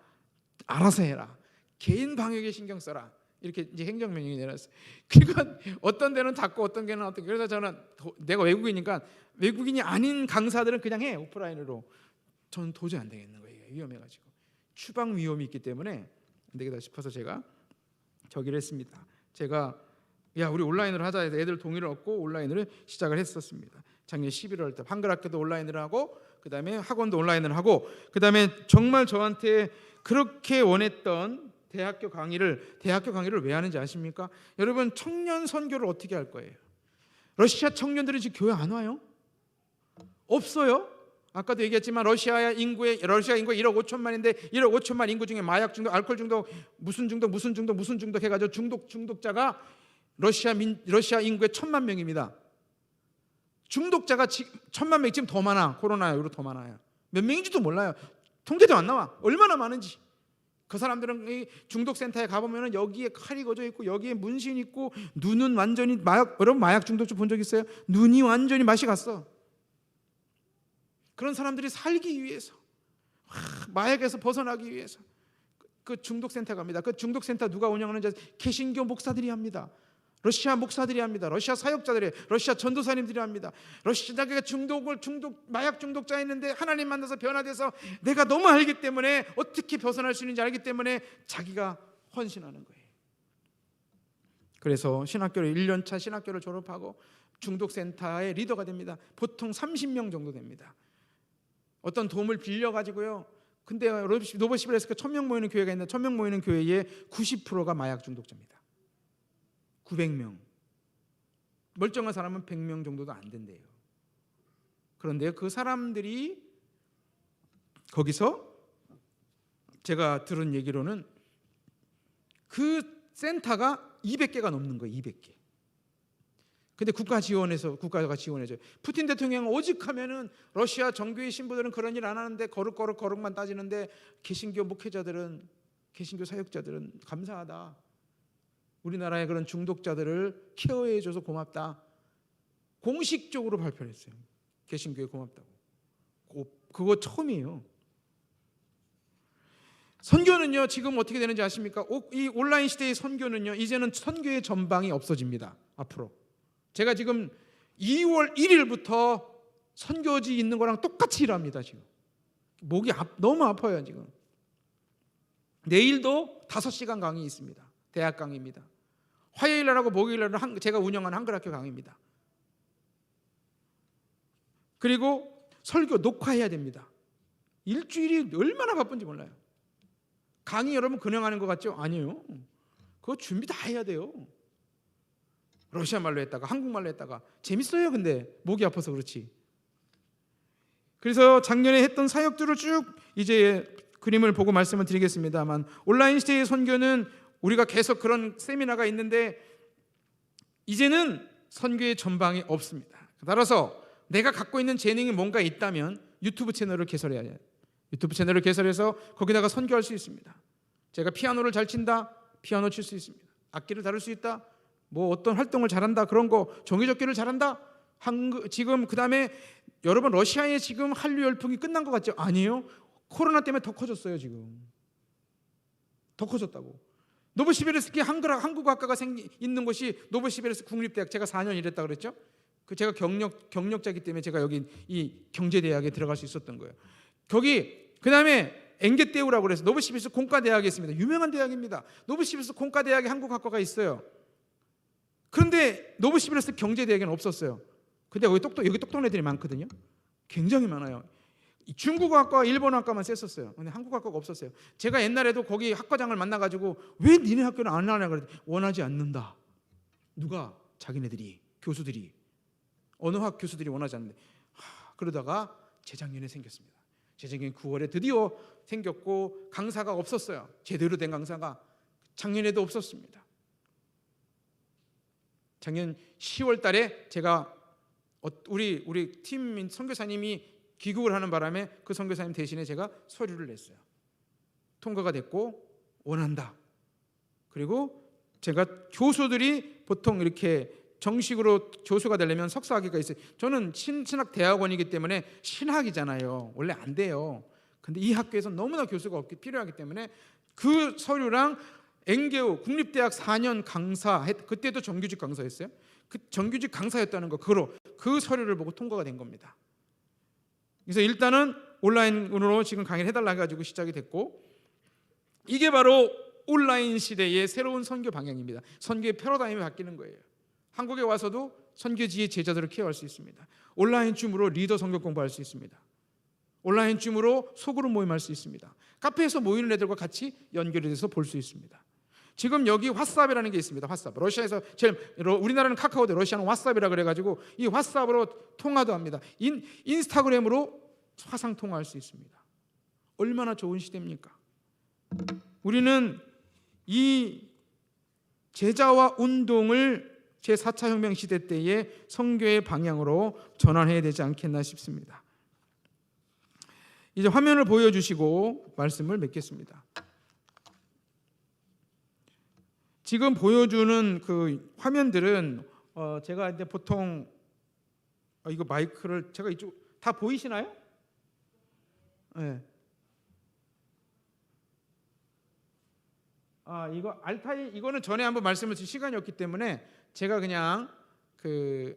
알아서 해라. 개인 방역에 신경 써라. 이렇게 이제 행정명령이 내렸어요. 그러니까 어떤 데는 닫고 어떤 데는 어떻게. 그래서 저는 내가 외국이니까 외국인이 아닌 강사들은 그냥 해, 오프라인으로. 저는 도저히 안 되겠는 거예요. 위험해가지고. 추방 위험이 있기 때문에 안 되겠다 싶어서 제가 저기를 했습니다. 제가 우리 온라인으로 하자 해서 애들 동의를 얻고 온라인으로 시작을 했었습니다. 작년 11월 때 한글학교도 온라인으로 하고, 그다음에 학원도 온라인으로 하고, 그다음에 정말 저한테 그렇게 원했던 대학교 강의를 왜 하는지 아십니까? 여러분, 청년 선교를 어떻게 할 거예요? 러시아 청년들이 지금 교회 안 와요? 없어요? 아까도 얘기했지만 러시아 인구가 1억 5천만인데 1억 5천만 인구 중에 마약 중독, 알코올 중독, 무슨 중독 해가지고 중독자가 러시아 인구의 1,000만 명입니다. 중독자가 1,000만 명, 지금 더 많아. 코로나 이후로 더 많아요. 몇 명인지도 몰라요. 통계도 안 나와. 얼마나 많은지. 그 사람들은 이 중독센터에 가보면 여기에 칼이 거져 있고 여기에 문신 있고 눈은 완전히 여러분 마약 중독자 본 적 있어요? 눈이 완전히 맛이 갔어. 그런 사람들이 살기 위해서, 마약에서 벗어나기 위해서 그 중독센터 갑니다. 그 중독센터 누가 운영하는지 개신교 목사들이 합니다. 러시아 목사들이 합니다. 러시아 사역자들이, 러시아 전도사님들이 합니다. 러시아가 마약 중독자였는데 하나님 만나서 변화돼서 내가 너무 알기 때문에 어떻게 벗어날 수 있는지 알기 때문에 자기가 헌신하는 거예요. 그래서 1년차 신학교를 졸업하고 중독센터의 리더가 됩니다. 보통 30명 정도 됩니다. 어떤 도움을 빌려가지고요. 근데 노보시비르스크 1,000명 모이는 교회가 있는데 1,000명 모이는 교회의 90%가 마약 중독자입니다. 900명. 멀쩡한 사람은 100명 정도도 안 된대요. 그런데 그 사람들이 거기서 제가 들은 얘기로는 그 센터가 200개가 넘는 거예요. 200개. 근데 국가가 지원해줘요. 푸틴 대통령 오직하면은 러시아 정교회 신부들은 그런 일 안 하는데 거룩만 따지는데 개신교 목회자들은, 개신교 사역자들은 감사하다. 우리나라의 그런 중독자들을 케어해줘서 고맙다. 공식적으로 발표를 했어요. 개신교에 고맙다고. 그거 처음이에요. 선교는요, 지금 어떻게 되는지 아십니까? 이 온라인 시대의 선교는요, 이제는 선교의 전방이 없어집니다. 앞으로. 제가 지금 2월 1일부터 선교지 있는 거랑 똑같이 일합니다. 지금 목이 너무 아파요. 지금 내일도 5시간 강의 있습니다. 대학 강의입니다. 화요일 날하고 목요일 날은 제가 운영하는 한글학교 강의입니다. 그리고 설교 녹화해야 됩니다. 일주일이 얼마나 바쁜지 몰라요. 강의 여러분 그냥 하는 것 같죠? 아니에요. 그거 준비 다 해야 돼요. 러시아 말로 했다가 한국말로 했다가 재밌어요. 근데 목이 아파서 그렇지. 그래서 작년에 했던 사역들을 쭉 이제 그림을 보고 말씀을 드리겠습니다만, 온라인 시대의 선교는 우리가 계속 그런 세미나가 있는데 이제는 선교의 전방이 없습니다. 따라서 내가 갖고 있는 재능이 뭔가 있다면 유튜브 채널을 개설해야 해요. 유튜브 채널을 개설해서 거기다가 선교할 수 있습니다. 제가 피아노를 잘 친다, 피아노 칠 수 있습니다. 악기를 다룰 수 있다, 뭐 어떤 활동을 잘한다, 그런 거, 종이접기를 잘한다. 지금 그다음에 여러분 러시아에 지금 한류 열풍이 끝난 것 같죠? 아니에요. 코로나 때문에 더 커졌어요. 지금 더 커졌다고. 노보시비르스키 한국어학과가 있는 곳이 노보시비르스크 국립대학. 제가 4년 일했다 그랬죠? 제가 경력자이기 때문에 제가 여기 이 경제대학에 들어갈 수 있었던 거예요. 거기 그다음에 엥게떼우라고 그래서 노보시비르스크 공과대학이 있습니다. 유명한 대학입니다. 노보시비르스크 공과대학에 한국학과가 있어요. 그런데 노보시비르스크 경제대학에는 없었어요. 근데 여기 똑똑한 애들이 많거든요. 굉장히 많아요. 중국어학과, 일본어학과만 셌었어요. 근데 한국학과가 없었어요. 제가 옛날에도 거기 학과장을 만나가지고 왜 니네 학교는 안 하냐 그랬더니 원하지 않는다. 누가? 자기네들이, 교수들이, 언어학 교수들이 원하지 않는데. 그러다가 재작년에 생겼습니다. 재작년 9월에 드디어 생겼고, 강사가 없었어요. 제대로 된 강사가 작년에도 없었습니다. 작년 10월 달에 제가 우리 팀 선교사님이 귀국을 하는 바람에 그 선교사님 대신에 제가 서류를 냈어요. 통과가 됐고 원한다. 그리고 제가 교수들이 보통 이렇게 정식으로 교수가 되려면 석사학위가 있어요. 저는 신학 대학원이기 때문에 신학이잖아요. 원래 안 돼요. 근데 이 학교에서 너무나 교수가 필요하기 때문에 그 서류랑 엥게우 국립대학 4년 강사, 그때도 정규직 강사였어요. 그 정규직 강사였다는 거, 그 서류를 보고 통과가 된 겁니다. 그래서 일단은 온라인으로 지금 강의를 해달라 해가지고 시작이 됐고, 이게 바로 온라인 시대의 새로운 선교 방향입니다. 선교의 패러다임이 바뀌는 거예요. 한국에 와서도 선교지의 제자들을 케어할 수 있습니다. 온라인 줌으로 리더 성경 공부할 수 있습니다. 온라인 줌으로 소그룹 모임할 수 있습니다. 카페에서 모이는 애들과 같이 연결이 돼서 볼 수 있습니다. 지금 여기 왓츠앱이라는 게 있습니다. 왓츠앱. 러시아에서 우리나라는 카카오인데 러시아는 왓츠앱이라 그래가지고 이 왓츠앱으로 통화도 합니다. 인스타그램으로 화상 통화할 수 있습니다. 얼마나 좋은 시대입니까? 우리는 이 제자와 운동을 제4차 혁명 시대 때의 선교의 방향으로 전환해야 되지 않겠나 싶습니다. 이제 화면을 보여주시고 말씀을 맺겠습니다. 지금 보여주는 그 화면들은 제가 이제 보통 이거 마이크를 제가 이쪽 다 보이시나요? 네. 이거 알타이 이거는 전에 한번 말씀을 드린 시간이 없기 때문에 제가 그냥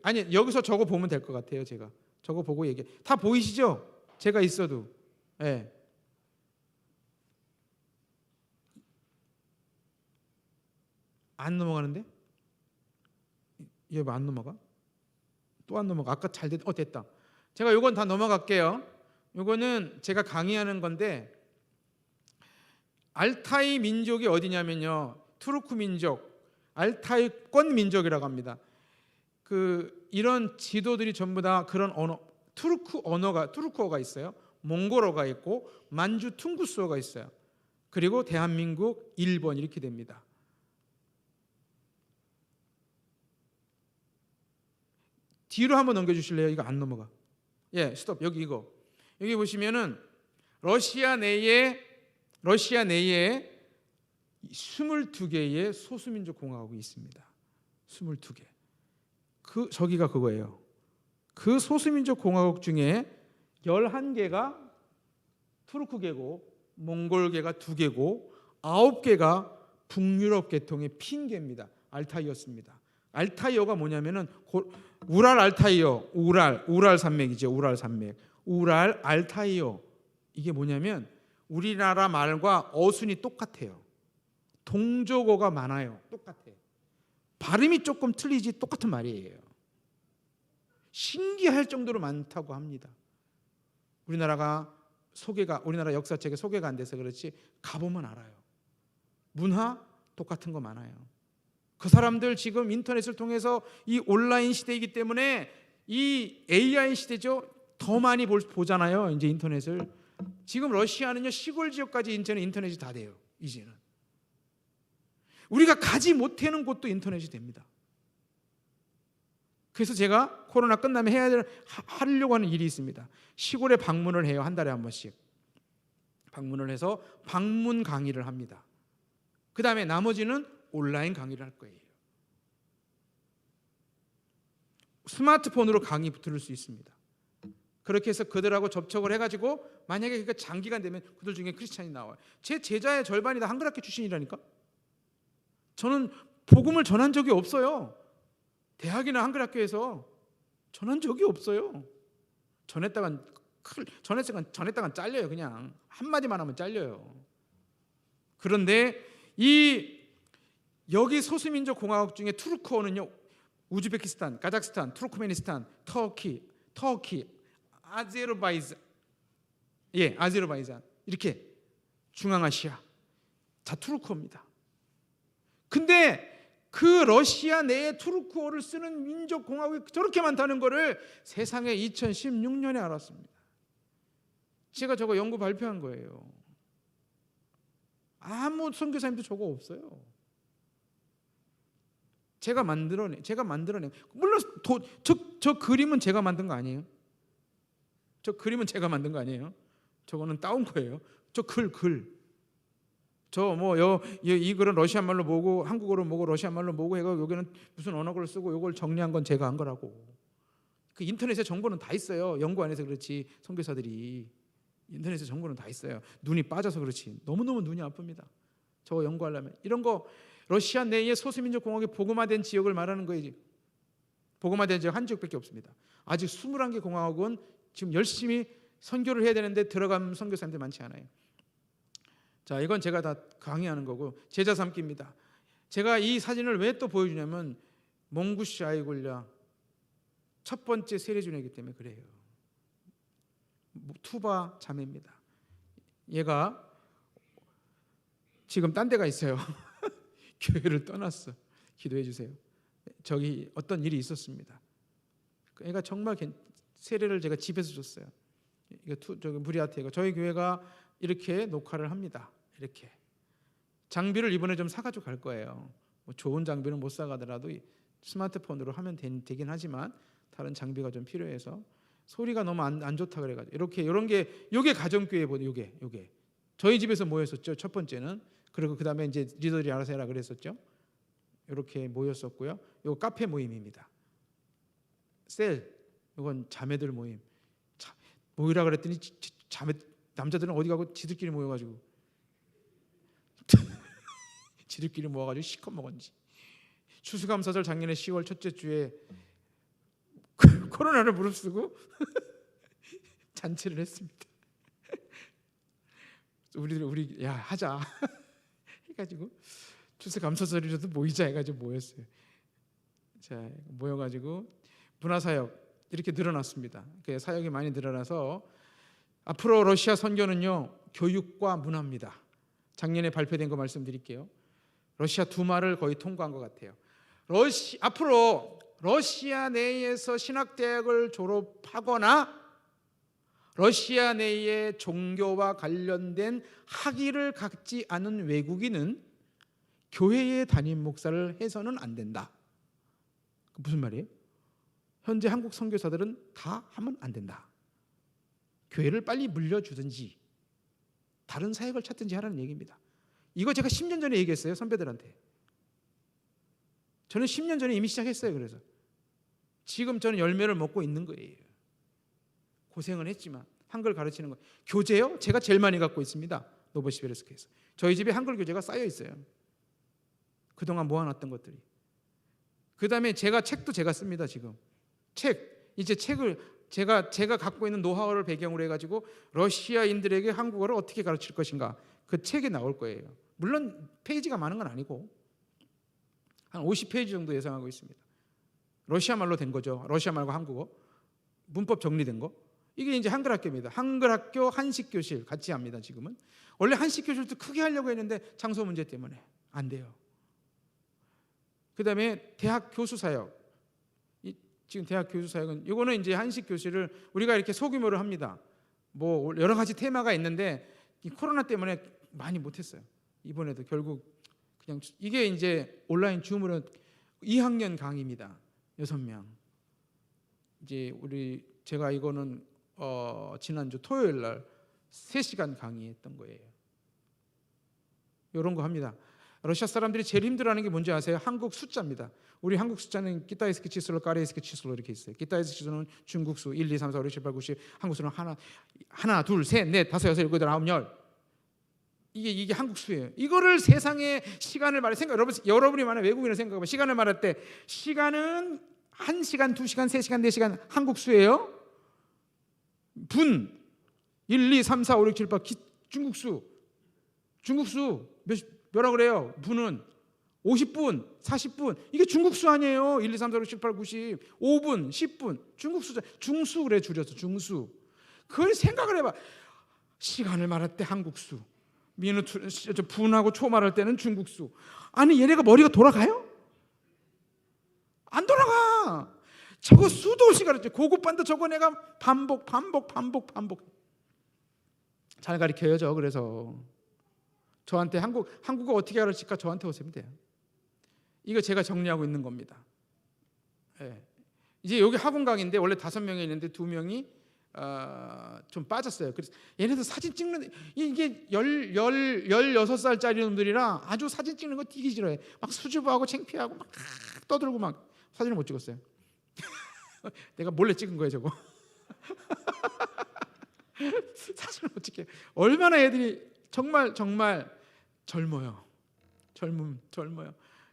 아니 여기서 저거 보면 될 것 같아요. 제가 저거 보고 얘기. 다 보이시죠? 제가 있어도. 네. 안 넘어가는데? 얘 왜 안 넘어가? 또 안 넘어가. 아까 잘 됐다. 제가 요건 다 넘어갈게요. 요거는 제가 강의하는 건데 알타이 민족이 어디냐면요. 투르크 민족, 알타이권 민족이라고 합니다. 이런 지도들이 전부 다 그런 언어, 투르크어가 있어요. 몽골어가 있고 만주 퉁구스어가 있어요. 그리고 대한민국, 일본 이렇게 됩니다. 뒤로 한번 넘겨주실래요? 이거 안 넘어가. 예, 스톱. 여기 보시면은 러시아 내에 22개의 소수민족 공화국이 있습니다. 22개. 저기가 그거예요. 그 소수민족 공화국 중에 11개가 투르크계고 몽골계가 2개고 9개가 북유럽 계통의 핀계입니다. 알타이어입니다. 알타이어가 뭐냐면은 우랄 알타이어, 우랄 산맥이죠. 우랄 알타이어. 이게 뭐냐면 우리나라 말과 어순이 똑같아요. 동족어가 많아요. 똑같아요. 발음이 조금 틀리지 똑같은 말이에요. 신기할 정도로 많다고 합니다. 우리나라 역사책에 소개가 안 돼서 그렇지 가보면 알아요. 문화 똑같은 거 많아요. 그 사람들 지금 인터넷을 통해서 이 온라인 시대이기 때문에 이 AI 시대죠. 더 많이 보잖아요. 이제 인터넷을. 지금 러시아는요 시골 지역까지 인터넷이 다 돼요. 이제는 우리가 가지 못하는 곳도 인터넷이 됩니다. 그래서 제가 코로나 끝나면 하려고 하는 일이 있습니다. 시골에 방문을 해요. 한 달에 한 번씩 방문을 해서 방문 강의를 합니다. 그 다음에 나머지는 온라인 강의를 할 거예요. 스마트폰으로 강의 들을 수 있습니다. 그렇게 해서 그들하고 접촉을 해가지고 만약에 장기간 되면 그들 중에 크리스찬이 나와요. 제 제자의 절반이 다 한글학교 출신이라니까. 저는 복음을 전한 적이 없어요. 대학이나 한글학교에서 전한 적이 없어요. 전했다간 잘려요. 그냥 한마디만 하면 잘려요. 그런데 여기 소수민족 공화국 중에 투르크어는요, 우즈베키스탄, 카자흐스탄, 투르크메니스탄, 터키, 아제르바이잔 이렇게 중앙아시아 다 투르크어입니다. 근데 그 러시아 내에 투르크어를 쓰는 민족 공화국이 저렇게 많다는 것을 세상에 2016년에 알았습니다. 제가 저거 연구 발표한 거예요. 아무 선교사님도 저거 없어요. 제가 만들어낸. 물론 저 그림은 제가 만든 거 아니에요. 저거는 따온 거예요. 저 글. 이 글은 러시아 말로 뭐고 한국어로 뭐고 러시아 말로 뭐고 해가 여기는 무슨 언어를 쓰고 이걸 정리한 건 제가 한 거라고. 그 인터넷에 정보는 다 있어요. 연구 안 해서 그렇지 선교사들이 인터넷에 정보는 다 있어요. 눈이 빠져서 그렇지 너무너무 눈이 아픕니다. 저거 연구하려면 이런 거 러시아 내의 소수민족 공화국이 복음화된 지역을 말하는 거예요. 복음화된 지역 한 지역밖에 없습니다. 아직 21개 공화국은 지금 열심히 선교를 해야 되는데 들어간 선교사님들 많지 않아요. 자, 이건 제가 다 강의하는 거고 제자 삼기입니다. 제가 이 사진을 왜 또 보여주냐면 몽구시 아이굴야 첫 번째 세례주년이기 때문에 그래요. 투바 자매입니다. 얘가 지금 딴 데가 있어요. 교회를 떠났어. 기도해 주세요. 저기 어떤 일이 있었습니다. 애가 정말 세례를 제가 집에서 줬어요. 이거 저기 무리아트가 저희 교회가 이렇게 녹화를 합니다. 이렇게 장비를 이번에 좀 사가지고 갈 거예요. 뭐 좋은 장비는 못 사가더라도 스마트폰으로 하면 되긴 하지만 다른 장비가 좀 필요해서 소리가 너무 안 좋다 그래가지고 이렇게 이런 게 요게 가정교회 보다 요게 저희 집에서 모였었죠. 첫 번째는. 그리고 그 다음에 이제 리더들이 알아서 해라 그랬었죠. 이렇게 모였었고요. 요 카페 모임입니다. 셀 이건 자매들 모임. 모이라 그랬더니 자매 남자들은 어디 가고 지들끼리 모여가지고 지들끼리 모아가지고 시커 먹었지. 추수감사절 작년에 10월 첫째 주에 코로나를 무릅쓰고 잔치를 했습니다. 우리 야 하자 해가지고 추수감사절이라도 모이자 해가지고 모였어요. 자 모여가지고 문화사역 이렇게 늘어났습니다. 사역이 많이 늘어나서 앞으로 러시아 선교는요 교육과 문화입니다. 작년에 발표된 거 말씀드릴게요. 러시아 2말을 거의 통과한 것 같아요. 앞으로 러시아 내에서 신학대학을 졸업하거나 러시아 내에 종교와 관련된 학위를 갖지 않은 외국인은 교회의 담임 목사를 해서는 안 된다. 무슨 말이에요? 현재 한국 선교사들은 다 하면 안 된다. 교회를 빨리 물려주든지 다른 사역을 찾든지 하라는 얘기입니다. 이거 제가 10년 전에 얘기했어요. 선배들한테. 저는 10년 전에 이미 시작했어요. 그래서 지금 저는 열매를 먹고 있는 거예요. 고생은 했지만 한글 가르치는 거. 교재요? 제가 제일 많이 갖고 있습니다. 노보시베르스크에서. 저희 집에 한글 교재가 쌓여 있어요. 그동안 모아놨던 것들이. 그 다음에 책도 제가 씁니다. 지금 이제 책을 제가 갖고 있는 노하우를 배경으로 해가지고 러시아인들에게 한국어를 어떻게 가르칠 것인가 그 책이 나올 거예요. 물론 페이지가 많은 건 아니고 한 50페이지 정도 예상하고 있습니다. 러시아 말로 된 거죠. 러시아 말과 한국어 문법 정리된 거. 이게 이제 한글 학교입니다. 한글 학교 한식 교실 같이 합니다. 지금은 원래 한식 교실도 크게 하려고 했는데 장소 문제 때문에 안 돼요. 그 다음에 대학 교수 사역. 지금 대학 교수 사역은 이거는 이제 한식 교실을 우리가 이렇게 소규모로 합니다. 뭐 여러 가지 테마가 있는데 이 코로나 때문에 많이 못했어요. 이번에도 결국 그냥 이게 이제 온라인 줌으로 2학년 강의입니다. 6명. 이제 제가 이거는 지난주 토요일 날 3시간 강의했던 거예요. 이런 거 합니다. 러시아 사람들이 제일 힘들어하는 게 뭔지 아세요? 한국 숫자입니다. 우리 한국 숫자는 기타이스키 치슬로, 까레이스키 치슬로 이렇게 있어요. 기타이스키 치슬로는 중국 수 1, 2, 3, 4, 5, 6, 7, 8, 9, 10. 한국 수는 하나, 둘, 셋, 넷, 다섯, 여섯, 일곱, 여덟, 아홉, 열. 이게 한국 수예요. 이거를 세상의 시간을 말해 여러분이 만약 외국인을 생각하면 시간을 말할 때 시간은 1시간, 2시간, 3시간, 4시간 한국 수예요. 분 1, 2, 3, 4, 5, 6, 7, 8 중국 수 뭐라 그래요? 분은 50분, 40분 이게 중국 수 아니에요. 1, 2, 3, 4, 5, 6, 7, 8, 9, 10 5분, 10분 중국 수자 중수 그래 줄여서 중수. 그걸 생각을 해봐. 시간을 말할 때 한국 수, 분하고 초 말할 때는 중국 수. 아니 얘네가 머리가 돌아가요? 안 돌아가. 저거 수도 없이 가르쳐. 고급반도 저거 내가 반복 잘 가르쳐요. 저 그래서 저한테 한국어 어떻게 가르칠까 저한테 오시면 돼요. 이거 제가 정리하고 있는 겁니다. 네. 이제 여기 학원 강의인데 원래 5명이 있는데 2명이 좀 빠졌어요. 그래서 얘네들 사진 찍는 이게 16살짜리 놈들이라 아주 사진 찍는 거 되게 싫어해. 막 수줍어하고 창피하고 막 떠들고 막 사진을 못 찍었어요. 내가 몰래 찍은 거예요 저거. 사진을 못 찍게. 얼마나 애들이 정말 젊어요. 젊어요.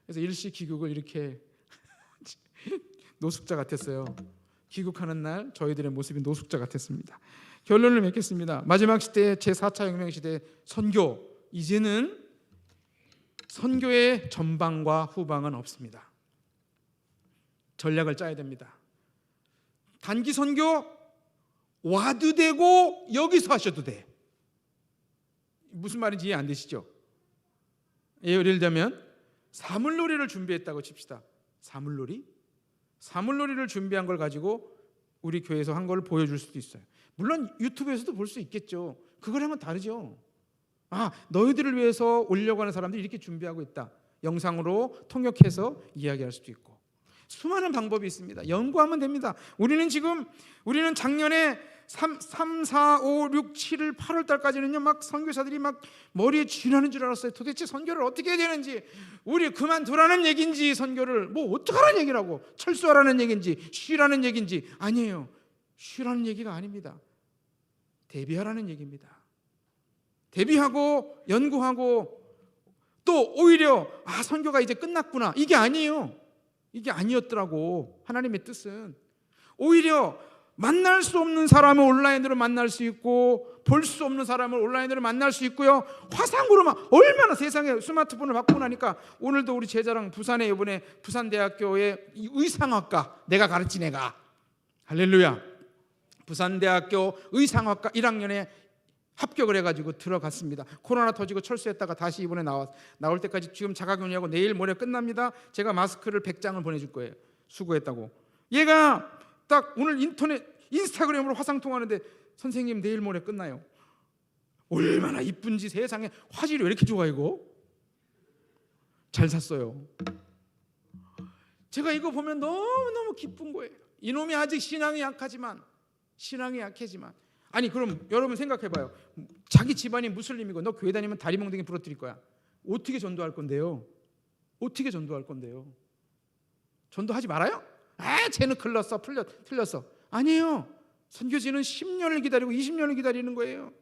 그래서 일시 귀국을 이렇게 노숙자 같았어요. 귀국하는 날 저희들의 모습이 노숙자 같았습니다. 결론을 맺겠습니다. 마지막 시대 제4차 혁명 시대 선교. 이제는 선교의 전방과 후방은 없습니다. 전략을 짜야 됩니다. 단기 선교 와도 되고 여기서 하셔도 돼. 무슨 말인지 이해 안 되시죠? 예를 들면 사물놀이를 준비했다고 칩시다. 사물놀이를 준비한 걸 가지고 우리 교회에서 한 걸 보여줄 수도 있어요. 물론 유튜브에서도 볼 수 있겠죠. 그거랑은 다르죠. 너희들을 위해서 올려고 하는 사람들이 이렇게 준비하고 있다. 영상으로 통역해서 이야기할 수도 있고 수많은 방법이 있습니다. 연구하면 됩니다. 우리는 작년에 3, 4, 5, 6, 7월, 8월 달까지는요 막 선교사들이 막 머리에 쥐나는 줄 알았어요. 도대체 선교를 어떻게 해야 되는지, 우리 그만두라는 얘기인지, 선교를 뭐 어떡하라는 얘기라고, 철수하라는 얘기인지, 쉬라는 얘기인지. 아니에요. 쉬라는 얘기가 아닙니다. 대비하라는 얘기입니다. 대비하고 연구하고 또 오히려 선교가 이제 끝났구나, 이게 아니에요. 이게 아니었더라고. 하나님의 뜻은 오히려 만날 수 없는 사람을 온라인으로 만날 수 있고, 볼 수 없는 사람을 온라인으로 만날 수 있고요. 화상으로만, 얼마나 세상에 스마트폰을 바꾸고 나니까 오늘도 우리 제자랑 부산에 이번에 부산대학교의 의상학과 내가 가르친 애가, 할렐루야, 부산대학교 의상학과 1학년에 합격을 해가지고 들어갔습니다. 코로나 터지고 철수했다가 다시 이번에 나올 때까지 지금 자가격리하고 내일 모레 끝납니다. 제가 마스크를 100장을 보내줄 거예요. 수고했다고. 얘가 딱 오늘 인스타그램으로 화상통화하는데, 선생님 내일 모레 끝나요. 얼마나 이쁜지, 세상에 화질이 왜 이렇게 좋아. 이거 잘 샀어요. 제가 이거 보면 너무너무 기쁜 거예요. 이놈이 아직 신앙이 약하지만, 아니 그럼 여러분 생각해봐요. 자기 집안이 무슬림이고 너 교회 다니면 다리 몽둥이 부러뜨릴 거야. 어떻게 전도할 건데요? 전도하지 말아요? 쟤는 틀렸어. 아니에요. 선교지는 10년을 기다리고 20년을 기다리는 거예요.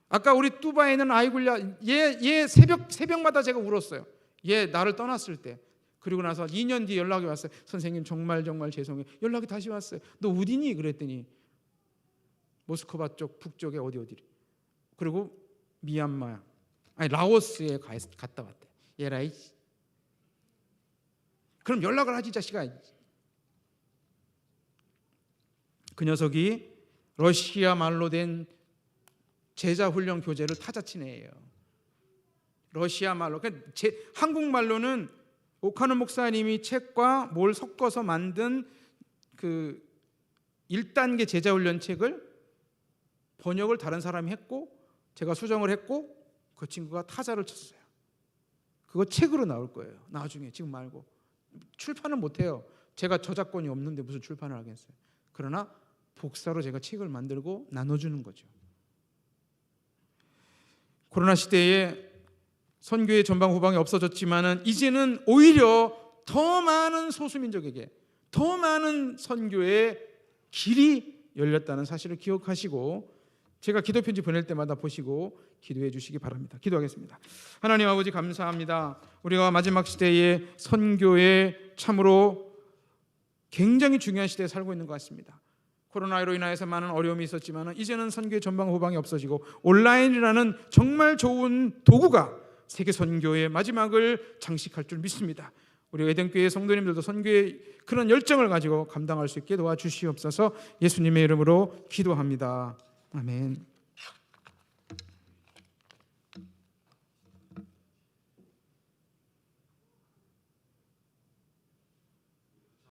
아까 우리 뚜바에 있는 아이굴야, 얘 새벽마다 제가 울었어요. 얘 나를 떠났을 때. 그리고 나서 2년 뒤에 연락이 왔어요. 선생님 정말 죄송해요. 연락이 다시 왔어요. 너 어디니? 그랬더니 모스크바 쪽 북쪽에 어디. 그리고 라오스에 갔다 왔대. 얘라이. 그럼 연락을 하지, 자식아. 그 녀석이 러시아 말로 된 제자훈련 교재를 타자친 애예요. 러시아 말로. 그러니까 한국말로는 오카노 목사님이 책과 뭘 섞어서 만든 그 1단계 제자훈련 책을 번역을 다른 사람이 했고, 제가 수정을 했고, 그 친구가 타자를 쳤어요. 그거 책으로 나올 거예요. 나중에, 지금 말고. 출판은 못해요. 제가 저작권이 없는데 무슨 출판을 하겠어요. 그러나 복사로 제가 책을 만들고 나눠주는 거죠. 코로나 시대에 선교의 전방 후방이 없어졌지만은 이제는 오히려 더 많은 소수민족에게 더 많은 선교의 길이 열렸다는 사실을 기억하시고, 제가 기도 편지 보낼 때마다 보시고 기도해 주시기 바랍니다. 기도하겠습니다. 하나님 아버지, 감사합니다. 우리가 마지막 시대에 선교에 참으로 굉장히 중요한 시대에 살고 있는 것 같습니다. 코로나로 인하여서 많은 어려움이 있었지만 이제는 선교의 전방 후방이 없어지고 온라인이라는 정말 좋은 도구가 세계 선교의 마지막을 장식할 줄 믿습니다. 우리 에덴교회 성도님들도 선교의 그런 열정을 가지고 감당할 수 있게 도와주시옵소서. 예수님의 이름으로 기도합니다. 아멘.